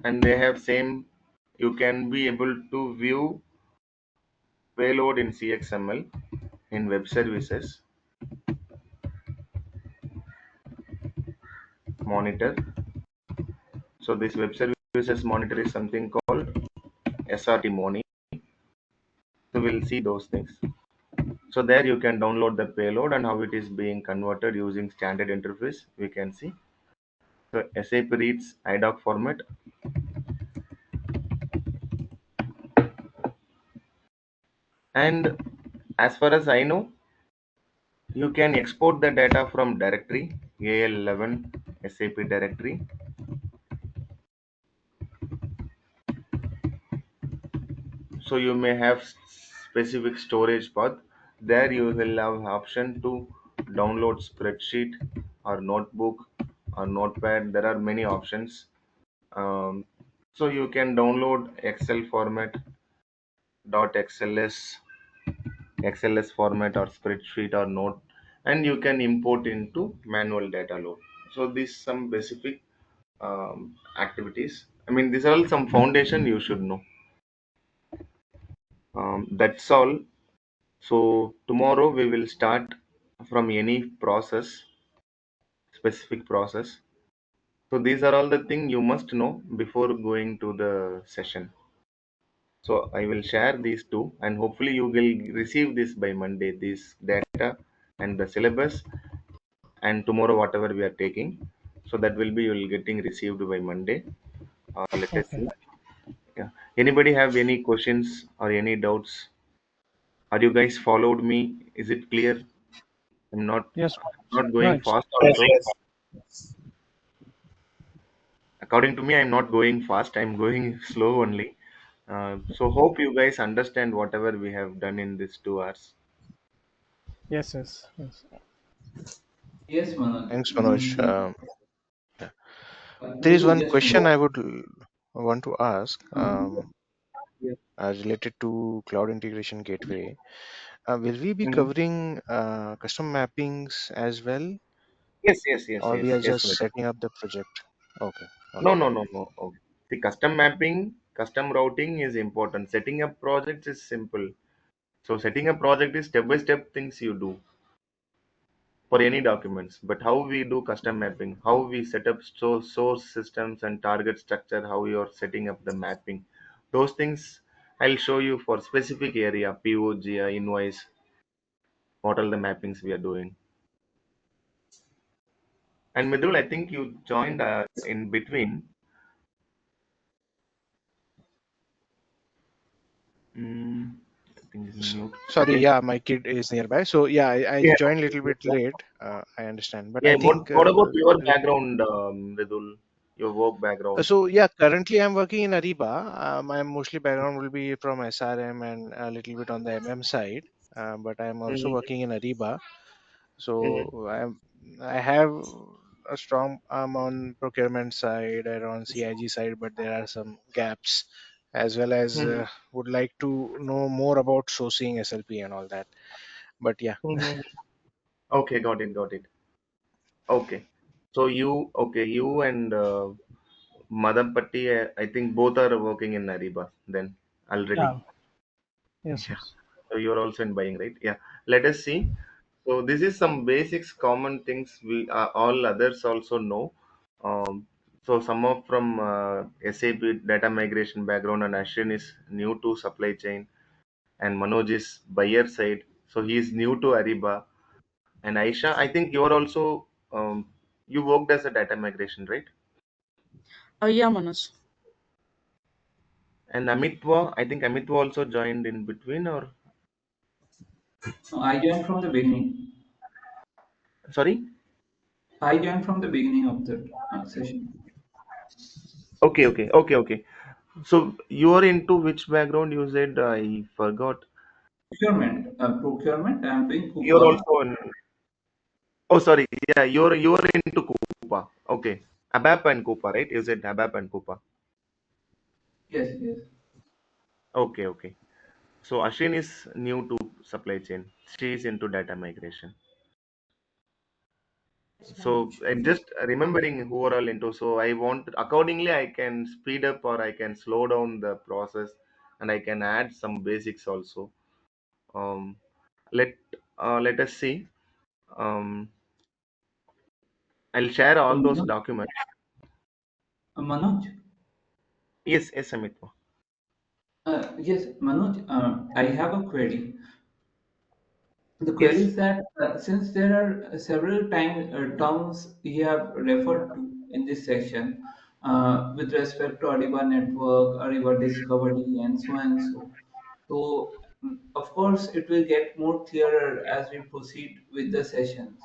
and they have same. You can be able to view payload in CXML in web services monitor. So this web services monitor is something called SRT Moni. So we'll see those things. So there you can download the payload and how it is being converted using standard interface. We can see. So SAP reads IDOC format, and as far as I know, you can export the data from directory AL11 SAP directory. So you may have specific storage path. There you will have option to download spreadsheet or notebook or notepad. There are many options. Um, so you can download Excel format, .xls format or spreadsheet or note, and you can import into manual data load. So these some specific activities. I mean, these are all some foundation you should know. That's all. So tomorrow we will start from any process, specific process. So these are all the things you must know before going to the session. So I will share these two, and hopefully you will receive this by Monday. This data and the syllabus, and tomorrow whatever we are taking. So that will be you will getting received by Monday. Let us Okay. see. Yeah. Anybody have any questions or any doubts? Are you guys followed me? Is it clear? I'm not Yes. not No, going it's fast also. According to me, I'm not going fast. I'm going slow only. So hope you guys understand whatever we have done in these 2 hours. yes, yes, yes. Yes, Manoj. Thanks, Manoj. Yeah. There is Would you one just question go? I would want to ask Mhm. Yes. related to cloud integration gateway. Will we be Mhm. covering custom mappings as well, Yes, yes, yes, or we yes, are yes, just madam. setting up the project? Okay, all No, right. no, no, no. Okay. See, custom mapping, custom routing is important. Setting up projects is simple. So setting a project is step by step things you do for any documents. But how we do custom mapping, how we set up source systems and target structure, how you are setting up the mapping, those things I'll show you for specific area, POG, invoice, what all the mappings we are doing. And Midul, I think you joined in between. Mm, I think it's mute. Sorry, Okay. yeah, my kid is nearby. So yeah, I Yeah. joined a little bit late. I understand, but Yeah. I What think What about your background, Midul? Your work background. so. Yeah, currently I'm working in Ariba. My mostly background will be from SRM and a little bit on the MM side, but I'm also Mm-hmm. working in Ariba. Mm-hmm. So I have a strong arm on procurement side and on CIG side, but there are some gaps, as well as Mm-hmm. would like to know more about sourcing SLP and all that. But yeah, Mm-hmm. Okay, got it, got it. Okay. So you and Madampatti, I think both are working in Ariba then already. Yeah. Yes, Yeah. yes. So you're also in buying, right? Yeah. Let us see. So this is some basics, common things we all others also know. So some of from SAP data migration background, and Ashwin is new to supply chain, and Manoj is buyer side. So he is new to Ariba. And Aisha, I think you're also you worked as a data migration, right? Yeah, Manoj. And Amitwa, I think Amitwa also joined in between, or No, I joined from the beginning. sorry? I joined from the beginning of the session. Okay. So you are into which background? You said I forgot. Procurement. I'm doing You're Coupa. also in. Oh, sorry. Yeah, you're into Coupa. Okay, ABAP and Coupa, right? You said ABAP and Coupa. Yes, yes. Okay. So Ashin is new to supply chain. She is into data migration. Yes, So Manoj. I'm just remembering who are all into. So I want accordingly I can speed up or I can slow down the process, and I can add some basics also. Um, let let us see. Um, I'll share So, all those documents. Manoj, Yes, Amit. yes, Manoj, I have a query. The query Yes. is that since there are several terms you have referred to in this section with respect to Ariba network, Ariba discovery, and so. So, of course, it will get more clearer as we proceed with the sessions.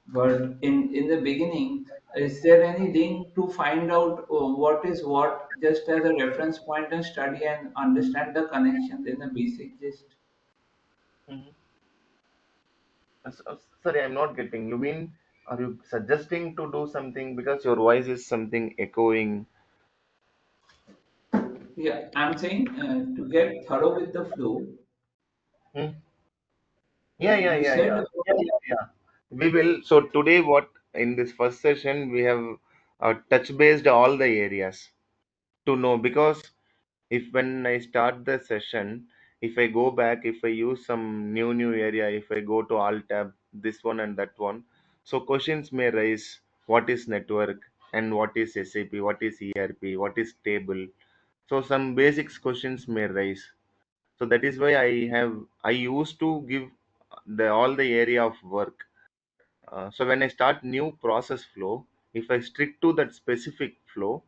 But in the beginning, is there any link to find out what is what, just as a reference point and study and understand the connections in the basic gist? Mhm. Sorry, I'm not getting. You mean, are you suggesting to do something because your voice is something echoing? Yeah, I'm saying to get thorough with the flow. Hmm? Yeah. You said about, Yeah. We will. So today, what in this first session we have touch based all the areas to know, because if when I start the session, if I go back, if I use some new area, if I go to alt tab, this one and that one, so questions may rise. What is network and what is SAP? What is ERP? What is table? So some basics questions may rise. So that is why I used to give the all the area of work. So when I start new process flow, if I stick to that specific flow,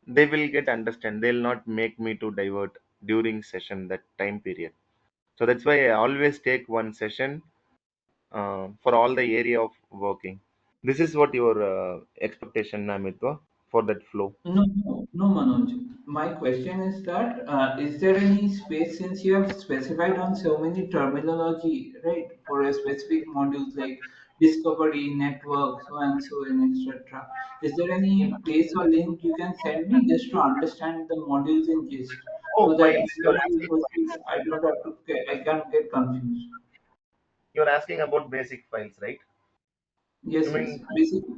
they will get understand. They'll not make me to divert during session that time period. So that's why I always take one session for all the area of working. This is what your expectation, Namitwa, for that flow. no, Manoj. My question is that is there any space since you have specified on so many terminology, right, for a specific modules like discovery, network, so and etc. Is there any place or link you can send me just to understand the modules in gist Oh, so that files. You're whenever we asking. proceed, I don't have to, I can't get confused. You're asking about basic files, right? You Yes, yes. mean Basically,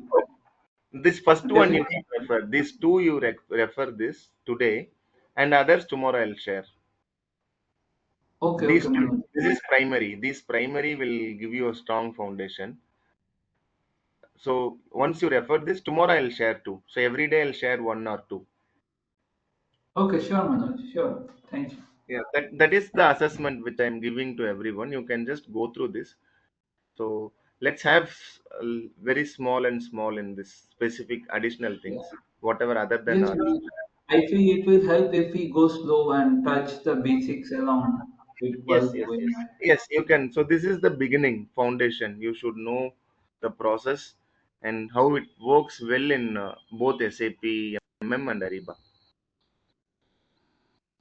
this first one you definitely. can refer. These two you refer this today, and others tomorrow I'll share. Okay, These okay, two. Manoj. This is primary. This primary will give you a strong foundation. So once you refer this, tomorrow I'll share two. So every day I'll share one or two. Okay, sure, Manoj. Sure. Thank you. Yeah, that is the assessment which I'm giving to everyone. You can just go through this. So let's have very small and small in this specific additional things, whatever other than Yes, our. I feel it will help if we go slow and touch the basics along with Yes, while yes, going yes. ahead. Yes, you can. So this is the beginning foundation. You should know the process and how it works well in both SAP, MM, and Ariba.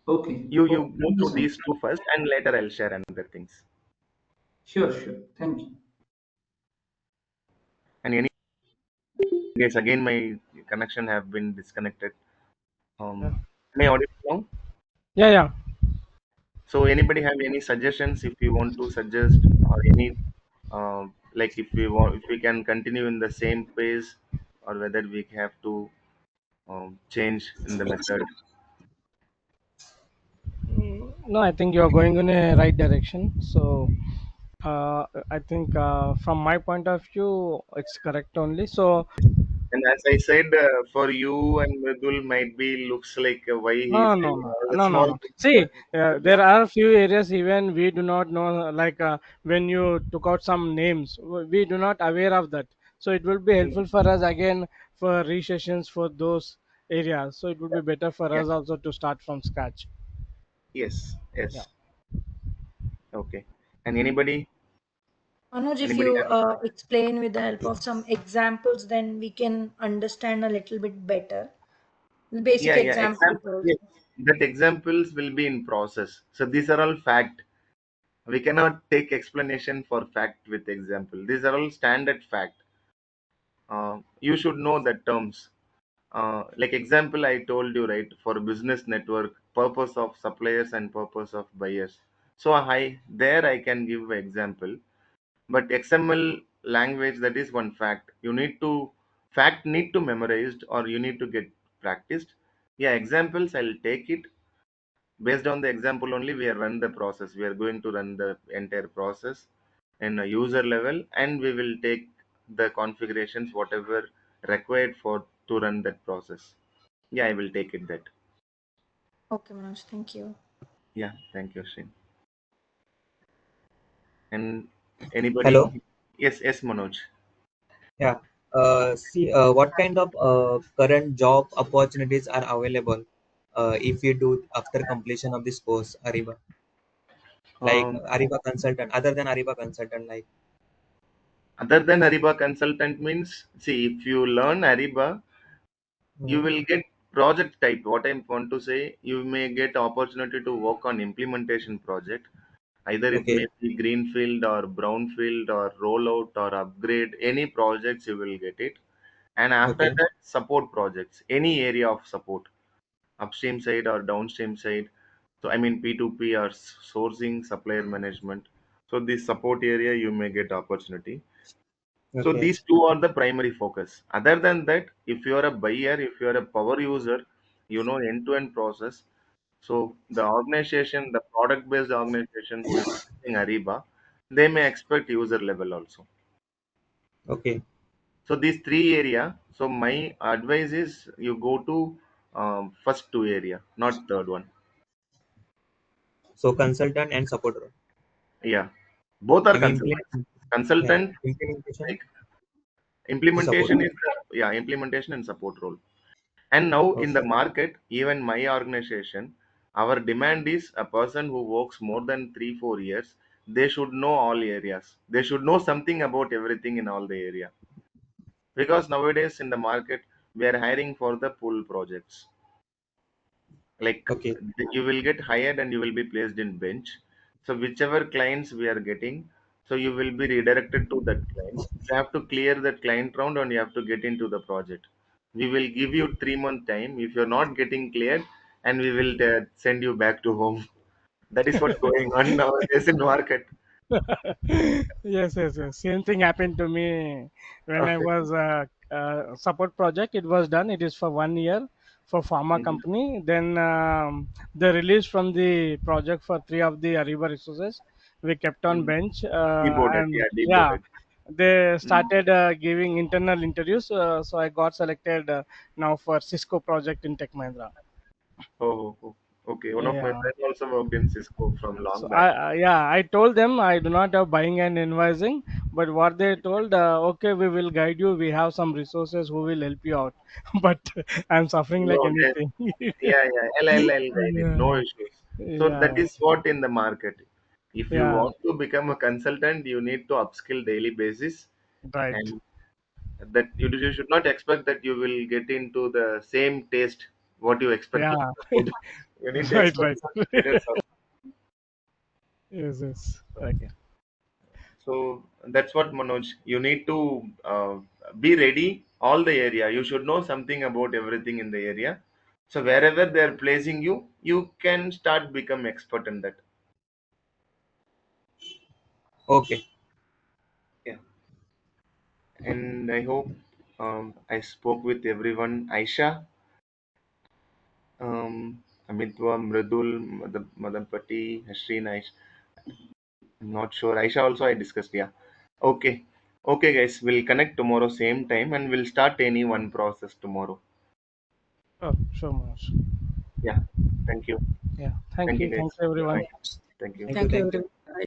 Okay, You okay, go through understand. these two first, and later I'll share another things. Sure, sure. Thank you. And any guys, again my connection have been disconnected. Yeah. May I audible now? Yeah. So anybody have any suggestions if you want to suggest or any like if we can continue in the same pace or whether we have to change in the method. No, I think you're going in a right direction. So I think from my point of view, it's correct only. So And as I said, for you and Mridul might be looks like why he's no, saying no, no, all the no, no, small no. things, See, but there are few areas even we do not know. Like when you took out some names, we do not aware of that. So it will be helpful for us again for resessions for those areas. So it would be better for Yeah. us also to start from scratch. Yes. Yeah. Yes. Okay. And anybody? Manoj, if Anybody you have? explain with the help of some examples, then we can understand a little bit better. Basic Yeah. Yeah. examples Example. also. Yes. That examples will be in process. So these are all fact. We cannot take explanation for fact with example. These are all standard fact. You should know the terms. Like example, I told you right for business network, purpose of suppliers and purpose of buyers. So I there I can give example. But XML language, that is one fact. You need to fact need to memorized or you need to get practiced. Yeah, examples I'll take it based on the example only. We are run the process. We are going to run the entire process in a user level, and we will take the configurations whatever required for to run that process. Yeah, I will take it that. Okay, Manoj, thank you. Yeah, thank you, Shin. And Hello. anybody? Yes, yes, Manoj. Yeah. See, what kind of current job opportunities are available if you do after completion of this course, Ariba? Like Um, Ariba Consultant, other than Ariba Consultant, like. Other than Ariba consultant means, see, if you learn Ariba, you Hmm. will get project type. What I want to say, you may get opportunity to work on implementation project. Either it may Okay. be greenfield or brownfield or rollout or upgrade. Any projects you will get it. And after Okay. that, support projects. Any area of support, upstream side or downstream side. So I mean P2P or sourcing, supplier management. So this support area you may get opportunity. So Okay. these two are the primary focus. Other than that, if you are a buyer, if you are a power user, you know end-to-end process. So the organization, the product-based organization who is using Ariba, they may expect user level also. Okay. So these three area. So my advice is you go to first two area, not third one. So consultant and support role. Yeah, both are And consultants. yeah, Consultant, implementation like is support implementation role. is yeah, implementation and support role. And now in the Okay. market, even my organization, our demand is a person who works more than 3 4 years. They should know all areas. They should know something about everything in all the area. Because nowadays in the market, we are hiring for the full projects. Like Okay. you will get hired and you will be placed in bench. So whichever clients we are getting, so you will be redirected to that client. You have to clear that client round and you have to get into the project. We will give you 3 month time if you're not getting cleared, and we will send you back to home. That is what going on nowadays in market. Yes, yes, yes. Same thing happened to me when I Okay. was support project. It was done. It is for 1 year for pharma Mhm. company. Then they released from the project for three of the Ariba resources. We kept on Mhm. bench, Deboarded, and yeah, yeah, deboarded. they Mhm. started giving internal interviews. So I got selected now for Cisco project in Tech Mahindra. Oh, okay. One of my Yeah. friends also worked in Cisco from long So back. yeah, I told them I do not have buying and invoicing, but what they told, okay, we will guide you. We have some resources who will help you out, but I'm suffering like No, anything. yeah. I'll guide it. Yeah, No issues. So that yeah, is what in the market. If you yeah, want to become a consultant, you need to upskill daily basis, right. and that you should not expect that you will get into the same taste what you expect Yeah, from the food. You need to right, expect right. some experience also. Yes, yes. Okay. So that's what Manoj. You need to be ready all the area. You should know something about everything in the area. So wherever they are placing you, you can start become expert in that. Okay. Yeah. And I hope I spoke with everyone. Aisha, Amitwa, Mridul, Madhampati, Hashreen, Aish. I'm not sure. Aisha also I discussed. Yeah. Okay. Okay, guys. We'll connect tomorrow same time and we'll start any one process tomorrow. Oh, sure, Manoj. Yeah. Thank you. Yeah. Thank you, Thank guys. you, Bye. everyone. Thank you. Thank you. Thank you, Thank you. everyone.